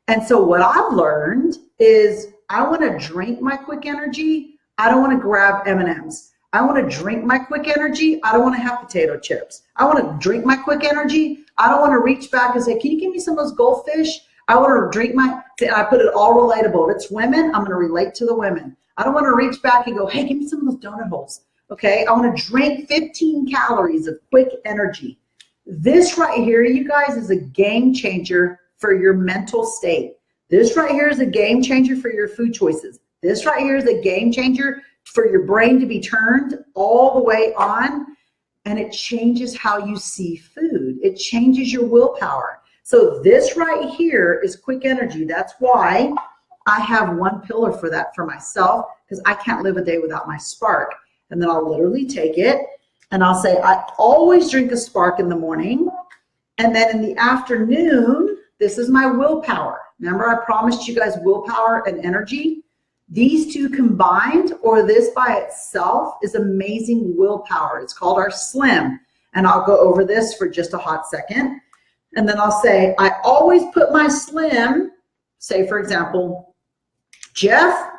And so what I've learned is I want to drink my quick energy. I don't want to grab M&Ms. I want to drink my quick energy. I don't want to have potato chips. I want to drink my quick energy. I don't want to reach back and say, can you give me some of those goldfish? I want to drink I put it all relatable. If it's women, I'm going to relate to the women. I don't want to reach back and go, hey, give me some of those donut holes. Okay, I want to drink 15 calories of quick energy. This right here, you guys, is a game changer for your mental state. This right here is a game changer for your food choices. This right here is a game changer for your brain to be turned all the way on, and it changes how you see food. It changes your willpower. So this right here is quick energy. That's why I have one pillar for that for myself, because I can't live a day without my Spark. And then I'll literally take it and I'll say, I always drink a Spark in the morning. And then in the afternoon, this is my willpower. Remember, I promised you guys willpower and energy. These two combined, or this by itself, is amazing willpower. It's called our Slim. And I'll go over this for just a hot second. And then I'll say, I always put my Slim, say for example, Jeff,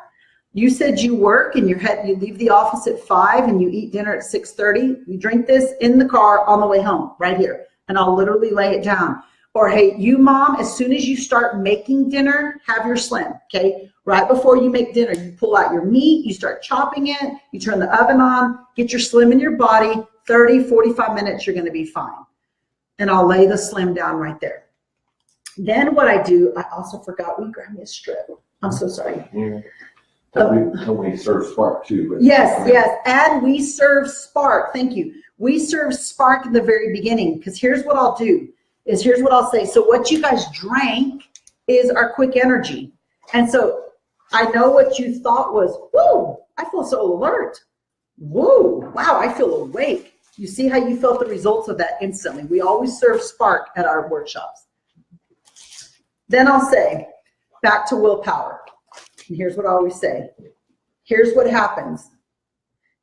you said you work and you leave the office at 5 and you eat dinner at 6:30. You drink this in the car on the way home, right here. And I'll literally lay it down. Or, hey, you mom, as soon as you start making dinner, have your Slim, okay? Right before you make dinner, you pull out your meat, you start chopping it, you turn the oven on, get your Slim in your body, 30, 45 minutes, you're gonna be fine. And I'll lay the Slim down right there. Then what I do, I also forgot, we grabbed me a strip. I'm so sorry. Yeah. We serve Spark too. But Yes, and we serve Spark, thank you. We serve Spark in the very beginning, because here's what I'll do, here's what I'll say. So what you guys drank is our quick energy. And so I know what you thought was, whoa, I feel so alert. Whoa, wow, I feel awake. You see how you felt the results of that instantly. We always serve Spark at our workshops. Then I'll say, back to willpower. And here's what I always say. Here's what happens.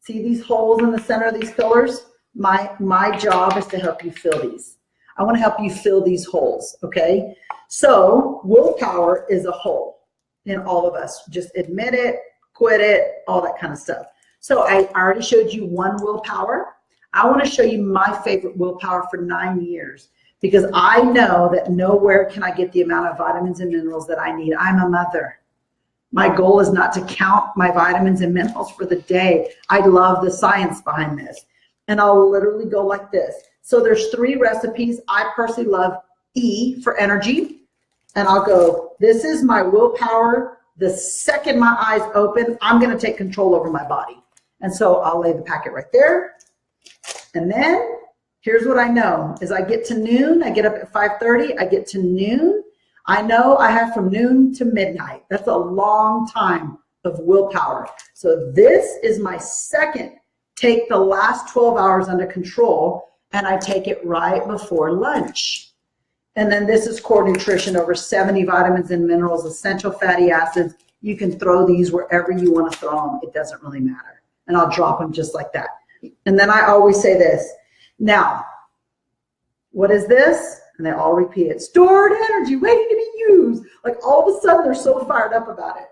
See these holes in the center of these pillars? My job is to help you fill these. I want to help you fill these holes, okay? So willpower is a hole in all of us. Just admit it, quit it, all that kind of stuff. So I already showed you one willpower. I want to show you my favorite willpower for 9 years, because I know that nowhere can I get the amount of vitamins and minerals that I need. I'm a mother. My goal is not to count my vitamins and minerals for the day. I love the science behind this. And I'll literally go like this. So there's 3 recipes. I personally love E for energy. And I'll go, this is my willpower. The second my eyes open, I'm going to take control over my body. And so I'll lay the packet right there. And then here's what I know is I get to noon. I get up at 5:30. I get to noon. I know I have from noon to midnight. That's a long time of willpower. So this is my second. Take the last 12 hours under control, and I take it right before lunch. And then this is core nutrition, over 70 vitamins and minerals, essential fatty acids. You can throw these wherever you want to throw them. It doesn't really matter. And I'll drop them just like that. And then I always say this. Now, what is this? And they all repeat it. Stored energy waiting to be used. Like all of a sudden they're so fired up about it.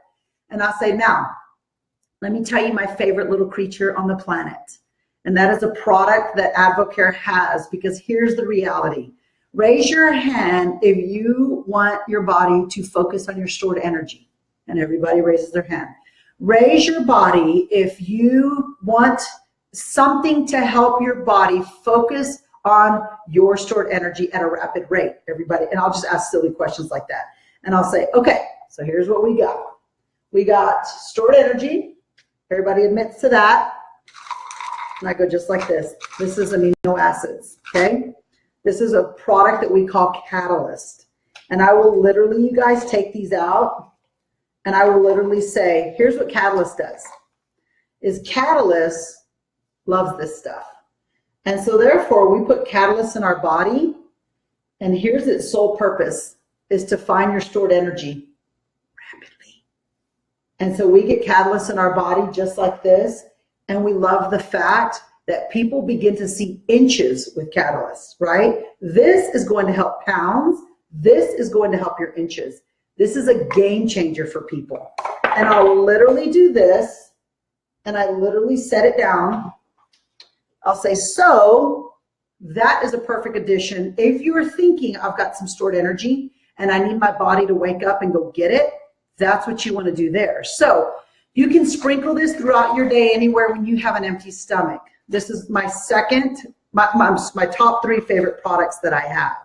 And I say, now, let me tell you my favorite little creature on the planet. And that is a product that Advocare has, because here's the reality. Raise your hand if you want your body to focus on your stored energy. And everybody raises their hand. Raise your body if you want something to help your body focus on your stored energy at a rapid rate, everybody. And I'll just ask silly questions like that. And I'll say, okay, so here's what we got. We got stored energy. Everybody admits to that. And I go just like this. This is amino acids, okay? This is a product that we call Catalyst. And I will literally, you guys take these out, and I will literally say, here's what Catalyst does. Is Catalyst loves this stuff. And so therefore, we put Catalyst in our body, and here's its sole purpose, is to find your stored energy rapidly. And so we get Catalyst in our body just like this, and we love the fact that people begin to see inches with Catalyst, right? This is going to help pounds. This is going to help your inches. This is a game changer for people. And I'll literally do this, and I literally set it down. I'll say, so that is a perfect addition. If you are thinking I've got some stored energy and I need my body to wake up and go get it, that's what you want to do there. So you can sprinkle this throughout your day anywhere when you have an empty stomach. This is my my top 3 favorite products that I have.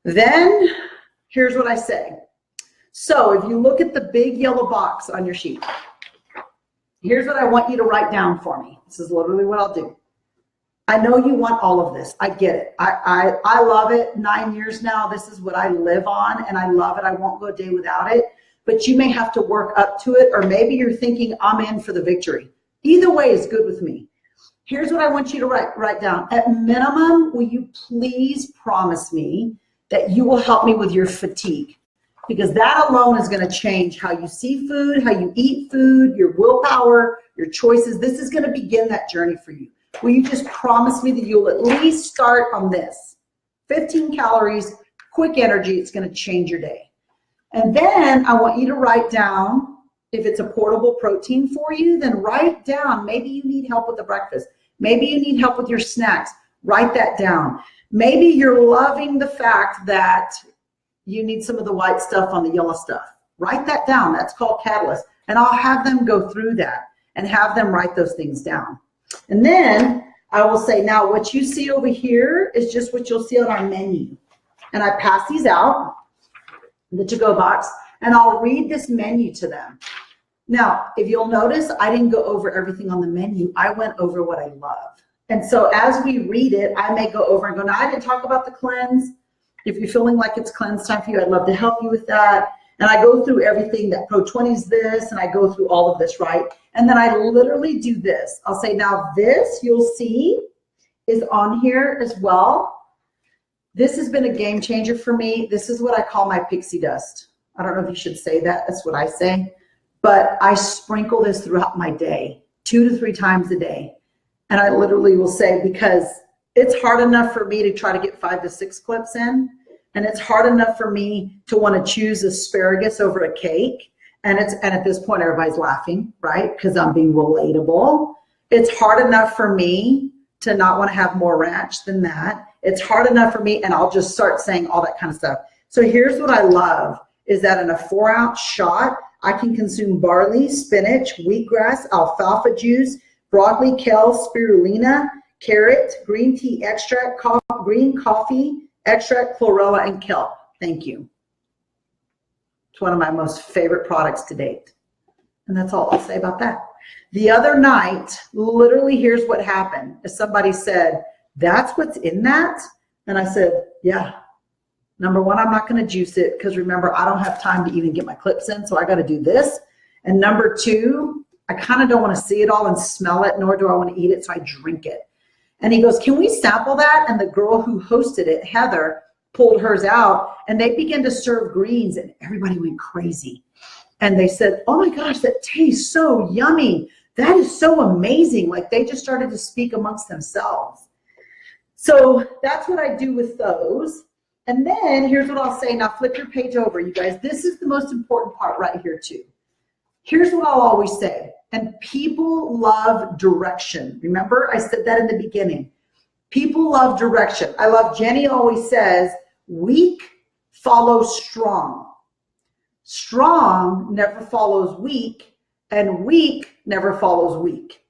Then here's what I say. So if you look at the big yellow box on your sheet, here's what I want you to write down for me. This is literally what I'll do. I know you want all of this. I get it. I love it. 9 years now, this is what I live on, and I love it. I won't go a day without it. But you may have to work up to it, or maybe you're thinking, I'm in for the victory. Either way is good with me. Here's what I want you to write down. At minimum, will you please promise me that you will help me with your fatigue? Because that alone is going to change how you see food, how you eat food, your willpower, your choices. This is going to begin that journey for you. Will you just promise me that you'll at least start on this? 15 calories, quick energy. It's going to change your day. And then I want you to write down, if it's a portable protein for you, then write down, maybe you need help with the breakfast. Maybe you need help with your snacks. Write that down. Maybe you're loving the fact that you need some of the white stuff on the yellow stuff. Write that down. That's called Catalyst. And I'll have them go through that and have them write those things down. And then I will say, now what you see over here is just what you'll see on our menu. And I pass these out in the to-go box, and I'll read this menu to them. Now, if you'll notice, I didn't go over everything on the menu. I went over what I love. And so as we read it, I may go over and go, now I didn't talk about the cleanse. If you're feeling like it's cleanse time for you, I'd love to help you with that. And I go through everything, that Pro 20 is this, and I go through all of this, right? And then I literally do this. I'll say, now this, you'll see, is on here as well. This has been a game changer for me. This is what I call my pixie dust. I don't know if you should say that. That's what I say. But I sprinkle this throughout my day, 2 to 3 times a day. And I literally will say, because it's hard enough for me to try to get 5 to 6 clips in. And it's hard enough for me to want to choose asparagus over a cake. And at this point, everybody's laughing, right? Because I'm being relatable. It's hard enough for me to not want to have more ranch than that. It's hard enough for me, and I'll just start saying all that kind of stuff. So here's what I love, is that in a 4-ounce shot, I can consume barley, spinach, wheatgrass, alfalfa juice, broccoli, kale, spirulina, carrot, green tea extract, green coffee extract, chlorella, and kelp. Thank you. It's one of my most favorite products to date. And that's all I'll say about that. The other night, literally, here's what happened. Somebody said, that's what's in that? And I said, yeah. Number one, I'm not going to juice it because remember, I don't have time to even get my clips in, so I got to do this. And number two, I kind of don't want to see it all and smell it, nor do I want to eat it, so I drink it. And he goes, can we sample that? And the girl who hosted it, Heather, pulled hers out, and they began to serve greens, and everybody went crazy. And they said, oh my gosh, that tastes so yummy. That is so amazing. Like they just started to speak amongst themselves. So that's what I do with those. And then here's what I'll say. Now flip your page over, you guys. This is the most important part right here too. Here's what I'll always say. And people love direction. Remember, I said that in the beginning. People love direction. I love Jenny always says, weak follows strong. Strong never follows weak, and weak never follows weak.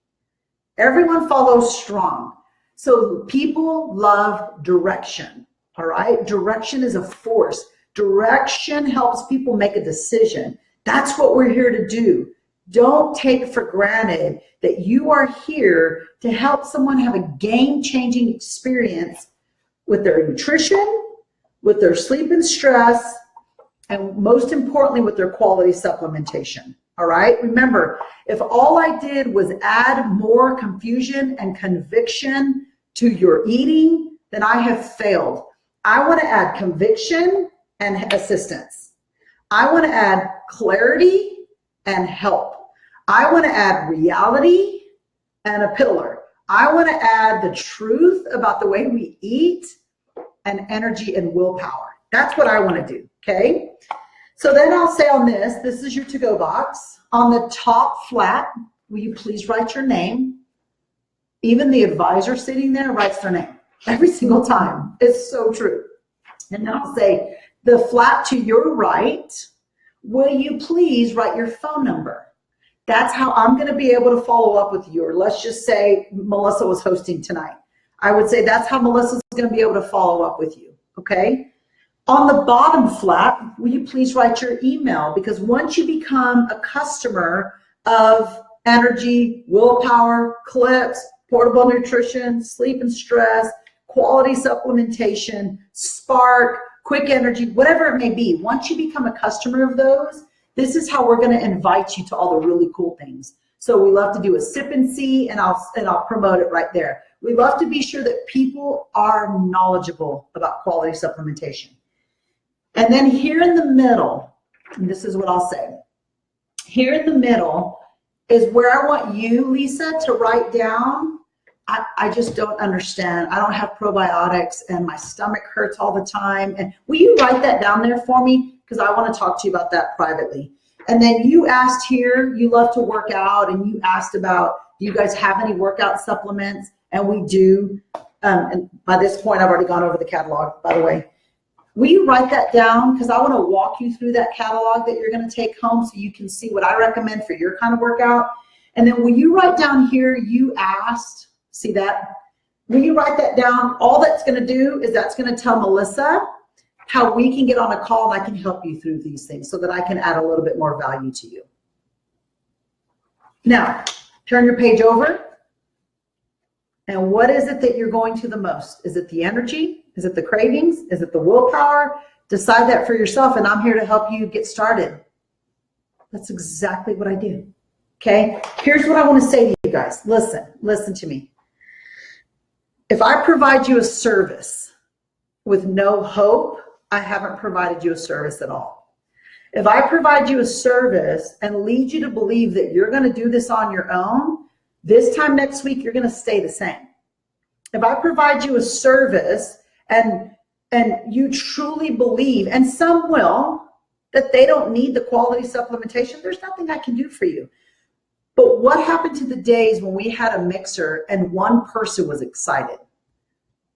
Everyone follows strong. So people love direction, all right? Direction is a force. Direction helps people make a decision. That's what we're here to do. Don't take for granted that you are here to help someone have a game-changing experience with their nutrition, with their sleep and stress, and most importantly, with their quality supplementation. All right? Remember, if all I did was add more confusion and conviction to your eating, then I have failed. I want to add conviction and assistance. I want to add clarity and help. I want to add reality and a pillar. I want to add the truth about the way we eat and energy and willpower. That's what I want to do, okay? So then I'll say on this is your to-go box. On the top flat, will you please write your name? Even the advisor sitting there writes their name every single time. It's so true. And then I'll say, the flat to your right, will you please write your phone number? That's how I'm going to be able to follow up with you. Or let's just say Melissa was hosting tonight. I would say that's how Melissa's going to be able to follow up with you, okay? On the bottom flat, will you please write your email? Because once you become a customer of energy, willpower, clips, portable nutrition, sleep and stress, quality supplementation, spark, quick energy, whatever it may be, once you become a customer of those, this is how we're going to invite you to all the really cool things. So we love to do a sip and see, and I'll promote it right there. We love to be sure that people are knowledgeable about quality supplementation. And then here in the middle, and this is what I'll say, here in the middle is where I want you, Lisa, to write down, I just don't understand. I don't have probiotics and my stomach hurts all the time. And will you write that down there for me? Because I want to talk to you about that privately. And then you asked here, you love to work out, and you asked about, do you guys have any workout supplements? And we do. And by this point, I've already gone over the catalog, by the way. Will you write that down? Because I want to walk you through that catalog that you're going to take home so you can see what I recommend for your kind of workout. And then will you write down here, you asked, see that? Will you write that down? All that's going to do is that's going to tell Melissa how we can get on a call and I can help you through these things so that I can add a little bit more value to you. Now, turn your page over. And what is it that you're going to the most? Is it the energy? Is it the cravings? Is it the willpower? Decide that for yourself, and I'm here to help you get started. That's exactly what I do. Okay? Here's what I want to say to you guys. Listen to me. If I provide you a service with no hope, I haven't provided you a service at all. If I provide you a service and lead you to believe that you're going to do this on your own, this time next week, you're going to stay the same. If I provide you a service and you truly believe, and some will, that they don't need the quality supplementation, there's nothing I can do for you. But what happened to the days when we had a mixer and one person was excited?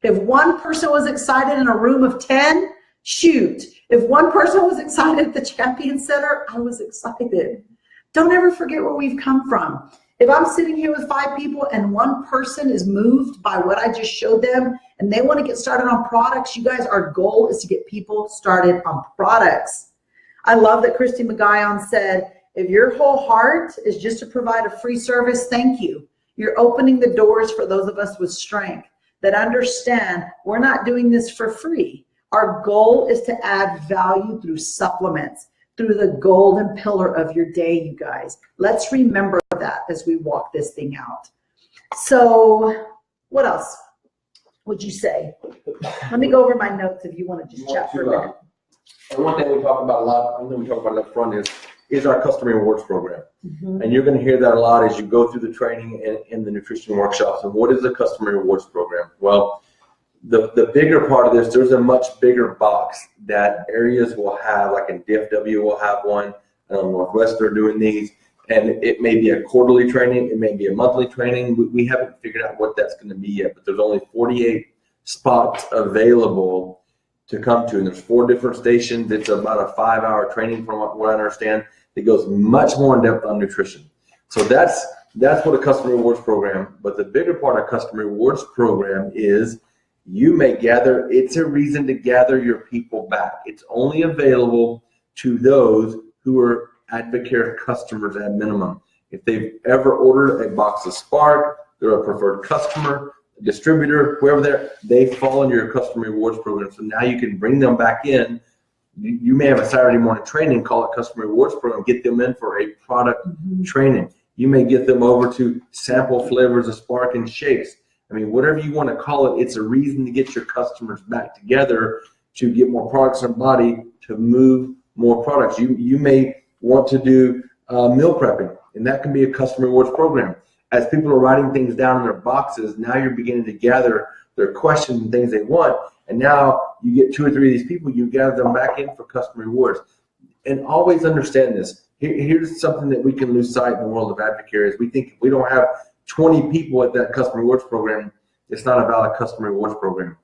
If one person was excited in a room of 10, shoot. If one person was excited at the Champion Center, I was excited. Don't ever forget where we've come from. If I'm sitting here with 5 people and one person is moved by what I just showed them and they want to get started on products, you guys, our goal is to get people started on products. I love that Christy McGuion said, if your whole heart is just to provide a free service, thank you. You're opening the doors for those of us with strength that understand we're not doing this for free. Our goal is to add value through supplements, through the golden pillar of your day, you guys. Let's remember that as we walk this thing out. So what else would you say? Let me go over my notes if you want to just chat for a minute. One thing we talk about a lot, one thing we talk about up front is our customer rewards program. Mm-hmm. And you're going to hear that a lot as you go through the training and in the nutrition workshops. And what is the customer rewards program? Well, the bigger part of this, there's a much bigger box that areas will have, like in DFW will have one, Northwest they're doing these, and it may be a quarterly training, it may be a monthly training. We haven't figured out what that's going to be yet, but there's only 48 spots available to come to, and there's 4 different stations. It's about a 5-hour training from what I understand. It goes much more in depth on nutrition. So that's That's what a customer rewards program, but the bigger part of customer rewards program is you may gather, it's a reason to gather your people back. It's only available to those who are Advocare customers at minimum. If they've ever ordered a box of Spark, they're a preferred customer, distributor, whoever they fall into your customer rewards program. So now you can bring them back in. You may have a Saturday morning training, call it customer rewards program, get them in for a product training. You may get them over to sample flavors of Spark and shakes. I mean, whatever you want to call it, it's a reason to get your customers back together to get more products in body, to move more products. You may want to do meal prepping, and that can be a customer rewards program. As people are writing things down in their boxes, now you're beginning to gather their questions and things they want, and now you get 2 or 3 of these people, you gather them back in for customer rewards. And always understand this. Here's something that we can lose sight in the world of Advocare is we think if we don't have 20 people at that customer rewards program, it's not a valid customer rewards program.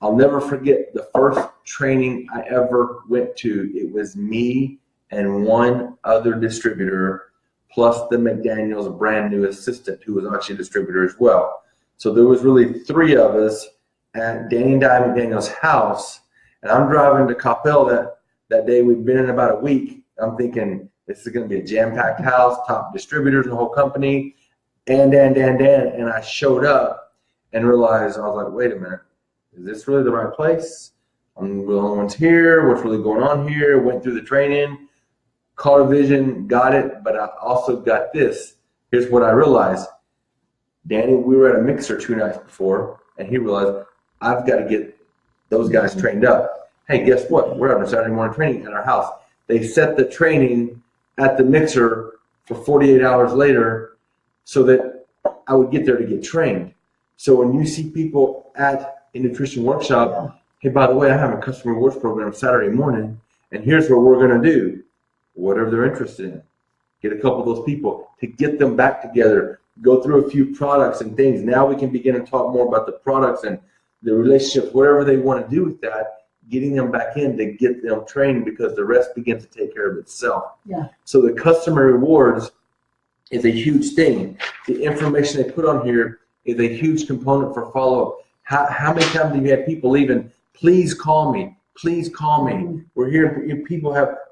I'll never forget the first training I ever went to. It was me and one other distributor, plus the McDaniel's brand new assistant who was actually a distributor as well. So there was really 3 of us at Danny and Di McDaniel's house, and I'm driving to Coppell that day. We'd been in about a week. I'm thinking this is going to be a jam-packed house, top distributors in the whole company, and I showed up and realized, I was like, wait a minute, is this really the right place? I'm the only ones here. What's really going on here? Went through the training, caught a vision, got it, but I also got this. Here's what I realized. Danny, we were at a mixer 2 nights before, and he realized, I've got to get those guys trained up. Hey, guess what? We're having a Saturday morning training at our house. They set the training at the mixer for 48 hours later so that I would get there to get trained. So when you see people at a nutrition workshop, hey, by the way, I have a customer rewards program Saturday morning, and here's what we're going to do. Whatever they're interested in. Get a couple of those people to get them back together, go through a few products and things. Now we can begin to talk more about the products and the relationships, whatever they want to do with that, getting them back in to get them trained because the rest begins to take care of itself. Yeah. So the customer rewards is a huge thing. The information they put on here is a huge component for follow-up. How many times have you had people leaving, please call me, please call me. We're here,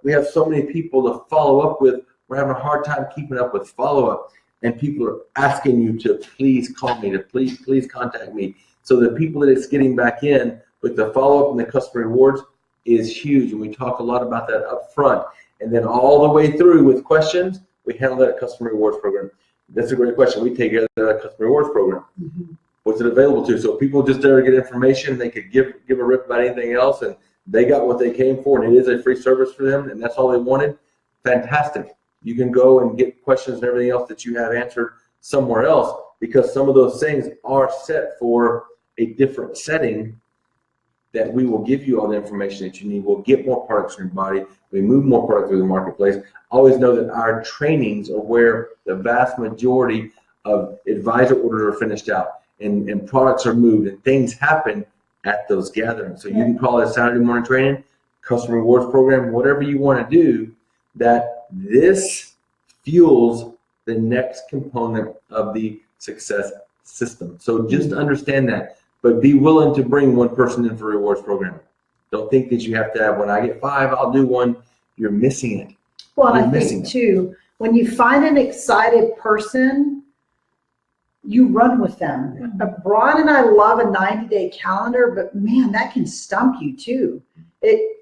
we have so many people to follow up with. We're having a hard time keeping up with follow-up, and people are asking you to please call me, to please contact me. So the people that it's getting back in with the follow-up and the customer rewards is huge, and we talk a lot about that up front. And then all the way through with questions, we handle that customer rewards program. That's a great question. We take care of that customer rewards program. What's it available to? So people just there to get information. They could give a rip about anything else, and they got what they came for, and it is a free service for them, and that's all they wanted. Fantastic. You can go and get questions and everything else that you have answered somewhere else, because some of those things are set for a different setting that we will give you all the information that you need. We'll get more products in your body. We move more product through the marketplace. Always know that our trainings are where the vast majority of advisor orders are finished out, and products are moved, and things happen at those gatherings. So you can call it a Saturday morning training, customer rewards program, whatever you want to do, that this fuels the next component of the success system. So just understand that, but be willing to bring one person in for a rewards program. Don't think that you have to have, when I get 5, I'll do one. You're missing it. Well, I think too, when you find an excited person, you run with them. Braun and I love a 90-day calendar, but man, that can stump you too.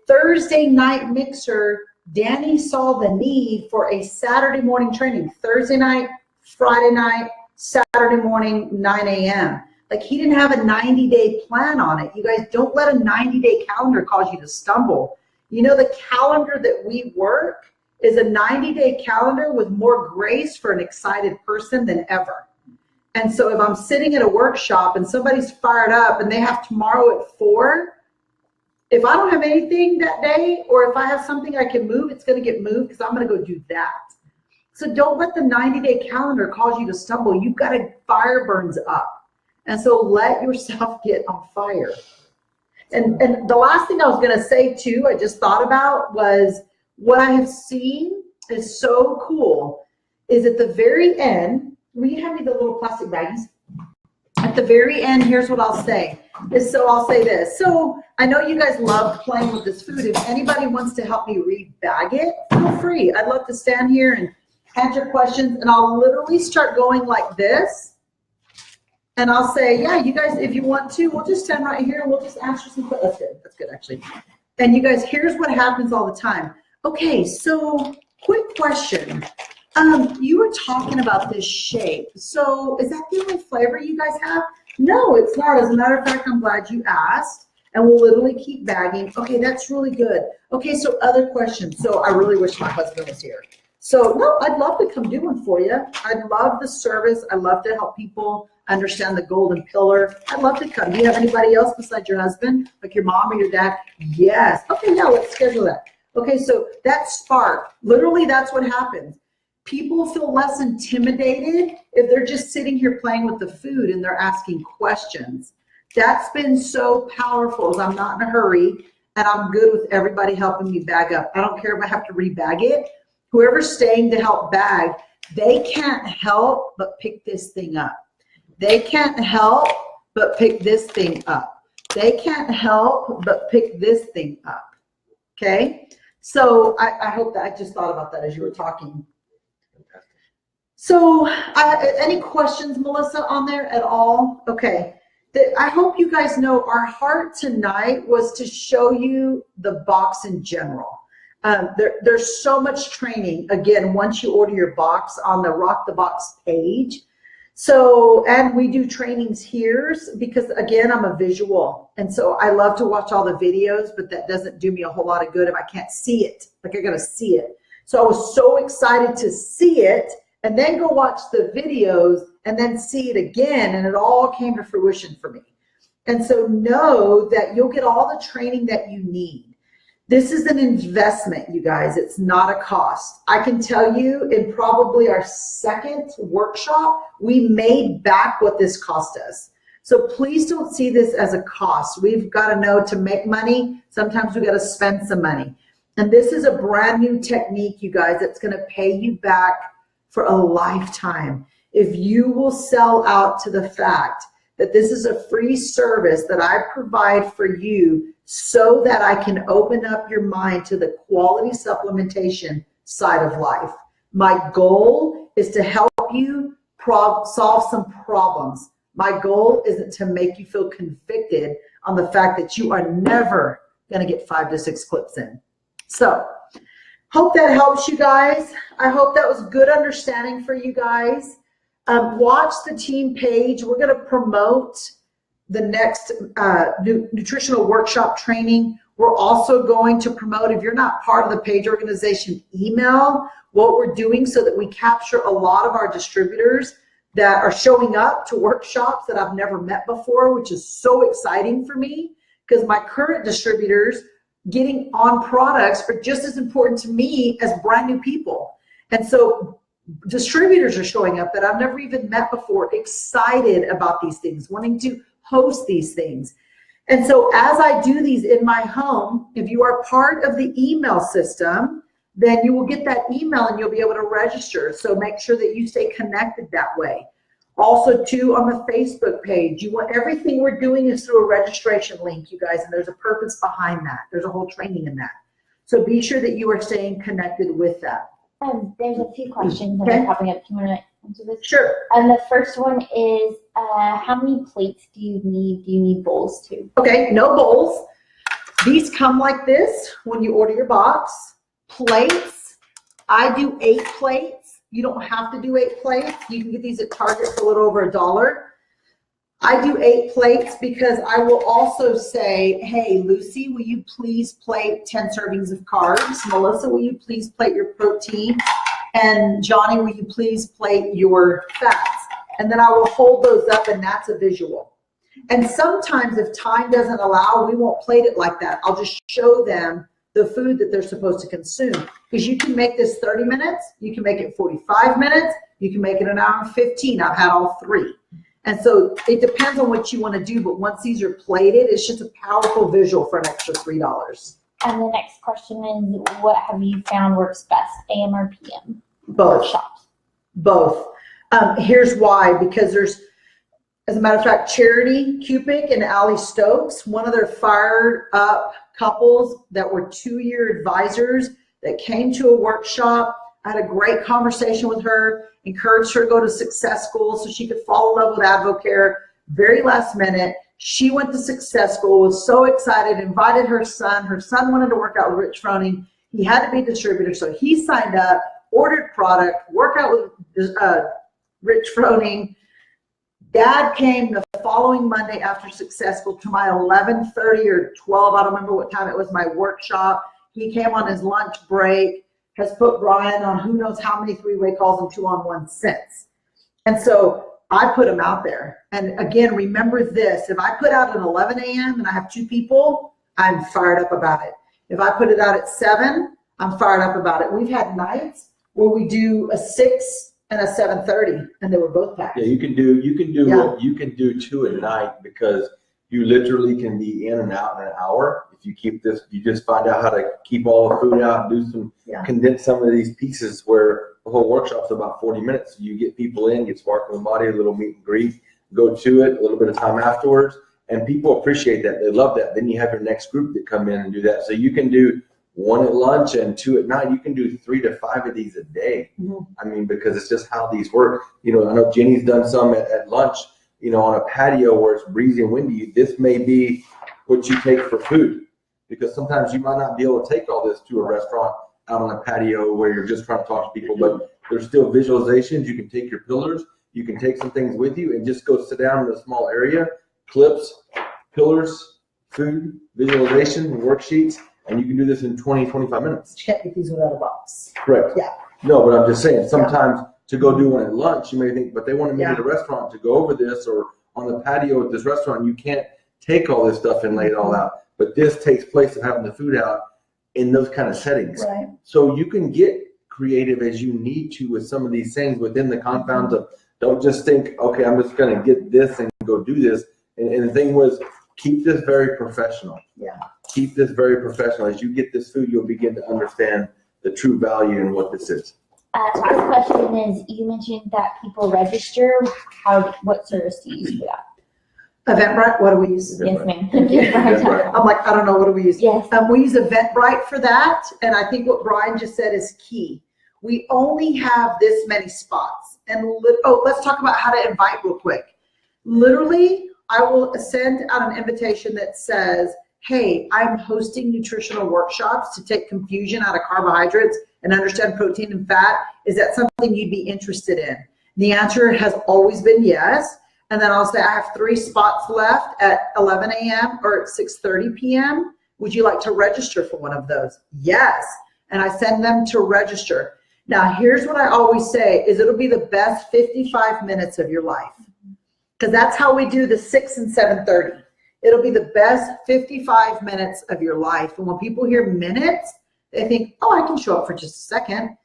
Thursday night mixer, Danny saw the need for a Saturday morning training. Thursday night, Friday night, Saturday morning, 9 a.m. Like, he didn't have a 90-day plan on it. You guys, don't let a 90-day calendar cause you to stumble. You know, the calendar that we work is a 90-day calendar with more grace for an excited person than ever. And so if I'm sitting at a workshop and somebody's fired up and they have tomorrow at 4, if I don't have anything that day, or if I have something I can move, it's going to get moved because I'm going to go do that. So don't let the 90-day calendar cause you to stumble. You've got to fire burns up. And so let yourself get on fire. And the last thing I was going to say too, I just thought about, was what I have seen is so cool is at the very end, will you hand me the little plastic baggies? At the very end, here's what I'll say. I'll say this. So I know you guys love playing with this food. If anybody wants to help me rebag it, feel free. I'd love to stand here and answer questions, and I'll literally start going like this. And I'll say, yeah, you guys, if you want to, we'll just stand right here and we'll just answer some questions. That's good. That's good, actually. And you guys, here's what happens all the time. Okay, so quick question. You were talking about this shape. So is that the only flavor you guys have? No, it's not. As a matter of fact, I'm glad you asked. And we'll literally keep bagging. Okay, that's really good. Okay, so other questions. So I really wish my husband was here. So no, I'd love to come do one for you. I love the service. I love to help people understand the golden pillar. I'd love to come. Do you have anybody else besides your husband? Like your mom or your dad? Yes. Okay, yeah, let's schedule that. Okay, so that spark, literally that's what happens. People feel less intimidated if they're just sitting here playing with the food and they're asking questions. That's been so powerful, as I'm not in a hurry and I'm good with everybody helping me bag up. I don't care if I have to rebag it. Whoever's staying to help bag, they can't help but pick this thing up. They can't help but pick this thing up. They can't help but pick this thing up. Okay? So I hope that I just thought about that as you were talking. So any questions, Melissa, on there at all? Okay. I hope you guys know our heart tonight was to show you the box in general. There's so much training, again, once you order your box on the Rock the Box page. So, and we do trainings here because, again, I'm a visual. And so I love to watch all the videos, but that doesn't do me a whole lot of good if I can't see it. Like, I got to see it. So I was so excited to see it and then go watch the videos and then see it again. And it all came to fruition for me. And so know that you'll get all the training that you need. This is an investment, you guys. It's not a cost. I can tell you in probably our second workshop, we made back what this cost us. So please don't see this as a cost. We've got to know to make money. Sometimes we got to spend some money. And this is a brand new technique, you guys, that's going to pay you back for a lifetime. If you will sell out to the fact that this is a free service that I provide for you so that I can open up your mind to the quality supplementation side of life. My goal is to help you solve some problems. My goal isn't to make you feel convicted on the fact that you are never going to get 5 to 6 clips in. So, hope that helps you guys. I hope that was good understanding for you guys. Watch the team page. We're going to promote the next nutritional workshop training. We're also going to promote, if you're not part of the page organization email, what we're doing so that we capture a lot of our distributors that are showing up to workshops that I've never met before, which is so exciting for me because my current distributors getting on products are just as important to me as brand new people. And so distributors are showing up that I've never even met before, excited about these things, wanting to host these things. And so as I do these in my home, if you are part of the email system, then you will get that email and you'll be able to register. So make sure that you stay connected that way. Also, too, on the Facebook page, you want everything we're doing is through a registration link, you guys, and there's a purpose behind that. There's a whole training in that. So be sure that you are staying connected with that. There's a few questions that are popping up. Do you want to answer this? Sure. And the first one is, how many plates do you need? Do you need bowls too? Okay, no bowls. These come like this when you order your box. Plates, I do 8 plates. You don't have to do 8 plates. You can get these at Target for a little over $1. I do 8 plates because I will also say, hey, Lucy, will you please plate 10 servings of carbs? Melissa, will you please plate your protein? And Johnny, will you please plate your fats? And then I will hold those up, and that's a visual. And sometimes if time doesn't allow, we won't plate it like that. I'll just show them the food that they're supposed to consume. Because you can make this 30 minutes, you can make it 45 minutes, you can make it 1 hour and 15. I've had all 3. And so it depends on what you want to do, but once these are plated, it's just a powerful visual for an extra $3. And the next question is, what have you found works best, AM or PM? Both. Workshops. Both. Here's why, because there's, as a matter of fact, Charity Cupic and Allie Stokes, one of their fired up couples that were 2-year advisors that came to a workshop. I had a great conversation with her, encouraged her to go to Success School so she could fall in love with AdvoCare. Very last minute, she went to Success School, was so excited, invited her son. Her son wanted to work out with Rich Froning. He had to be a distributor, so he signed up, ordered product, worked out with Rich Froning. Dad came the following Monday after Success School to my 11:30 or 12, I don't remember what time it was, my workshop. He came on his lunch break, has put Brian on who knows how many 3-way calls and 2-on-1 since. And so I put him out there. And again, remember this, if I put out at 11 a.m. and I have 2 people, I'm fired up about it. If I put it out at 7, I'm fired up about it. We've had nights where we do a 6 and a 7:30, and they were both packed. Yeah, you can do 2 at night, because you literally can be in and out in an hour. If you keep this, you just find out how to keep all the food out, do some, condense some of these pieces where the whole workshop's about 40 minutes. You get people in, get sparkling the body, a little meet and greet, go to it, a little bit of time afterwards, and people appreciate that. They love that. Then you have your next group that come in and do that. So you can do 1 at lunch and 2 at night. You can do 3 to 5 of these a day. I mean, because it's just how these work. You know, I know Jenny's done some at lunch, you know, on a patio where it's breezy and windy. This may be what you take for food, because sometimes you might not be able to take all this to a restaurant out on a patio where you're just trying to talk to people, but there's still visualizations. You can take your pillars, you can take some things with you and just go sit down in a small area, clips, pillars, food, visualization, worksheets, and you can do this in 20, 25 minutes. You can't get these without a box. Correct. Yeah. No, but I'm just saying, sometimes to go do one at lunch, you may think, but they want to meet at a restaurant to go over this, or on the patio at this restaurant, you can't take all this stuff and lay it all out. But this takes place of having the food out in those kind of settings. Right. So you can get creative as you need to with some of these things within the confines of, don't just think, okay, I'm just going to get this and go do this. And the thing was, keep this very professional. Yeah. Keep this very professional. As you get this food, you'll begin to understand the true value in what this is. Last question is, you mentioned that people register. What service do you use for that? Eventbrite, what do we use? Yes, ma'am. Thank you. I'm like, I don't know, what do we use? Yes. We use Eventbrite for that, and I think what Brian just said is key. We only have this many spots. And let's talk about how to invite real quick. Literally, I will send out an invitation that says, hey, I'm hosting nutritional workshops to take confusion out of carbohydrates and understand protein and fat. Is that something you'd be interested in? The answer has always been yes. And then I'll say, I have 3 spots left at 11 a.m. or at 6:30 p.m. Would you like to register for one of those? Yes. And I send them to register. Now, here's what I always say is it'll be the best 55 minutes of your life. Because that's how we do the 6 and 7:30. It'll be the best 55 minutes of your life. And when people hear minutes, they think, oh, I can show up for just a second.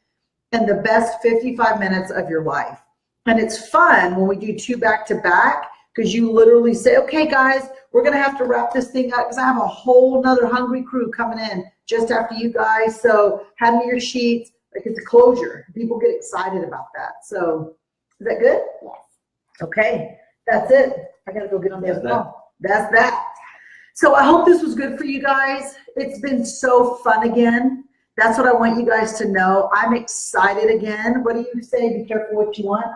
And the best 55 minutes of your life. And it's fun when we do 2 back-to-back, because you literally say, okay, guys, we're going to have to wrap this thing up because I have a whole nother hungry crew coming in just after you guys. So hand me your sheets. Like, it's a closure. People get excited about that. So is that good? Yes. Okay. That's it. I got to go get on the other phone. That's that. So I hope this was good for you guys. It's been so fun again. That's what I want you guys to know. I'm excited again. What do you say? Be careful what you want.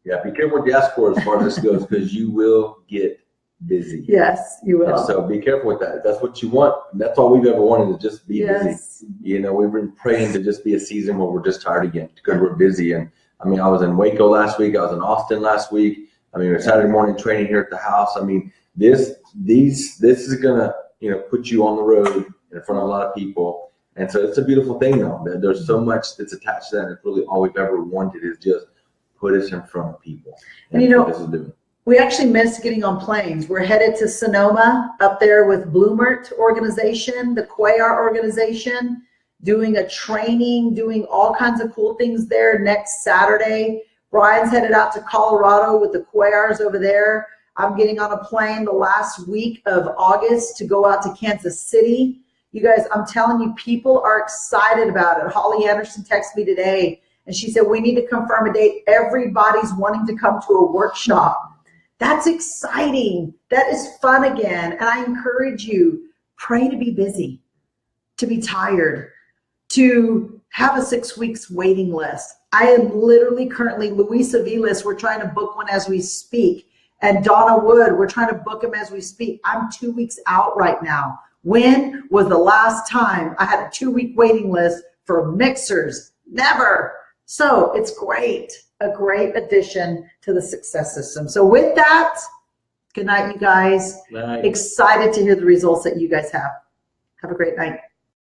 Yeah, be careful what you ask for as far as this goes, because you will get busy. Yes, you will. And so be careful with that. If that's what you want, that's all we've ever wanted, to just be busy. You know, we've been praying to just be a season where we're just tired again because we're busy. And I mean, I was in Waco last week. I was in Austin last week. I mean, Saturday morning training here at the house. I mean, this is gonna, you know, put you on the road in front of a lot of people. And so it's a beautiful thing, though. There's so much that's attached to that. And it's really all we've ever wanted is just put us in front of people. And you know, this is doing. We actually miss getting on planes. We're headed to Sonoma up there with Bloomert organization, the Cuellar organization, doing a training, doing all kinds of cool things there next Saturday. Brian's headed out to Colorado with the Cuellars over there. I'm getting on a plane the last week of August to go out to Kansas City. You guys, I'm telling you, people are excited about it. Holly Anderson texted me today And she said, we need to confirm a date. Everybody's wanting to come to a workshop. That's exciting. That is fun again. And I encourage you, pray to be busy, to be tired, to have a 6 weeks waiting list. I am literally currently, Luis Aviles, we're trying to book one as we speak. And Donna Wood, we're trying to book him as we speak. I'm 2 weeks out right now. When was the last time I had a 2-week waiting list for mixers? Never. So it's great, a great addition to the success system. So with that, good night, you guys. Night. Excited to hear the results that you guys have. Have a great night.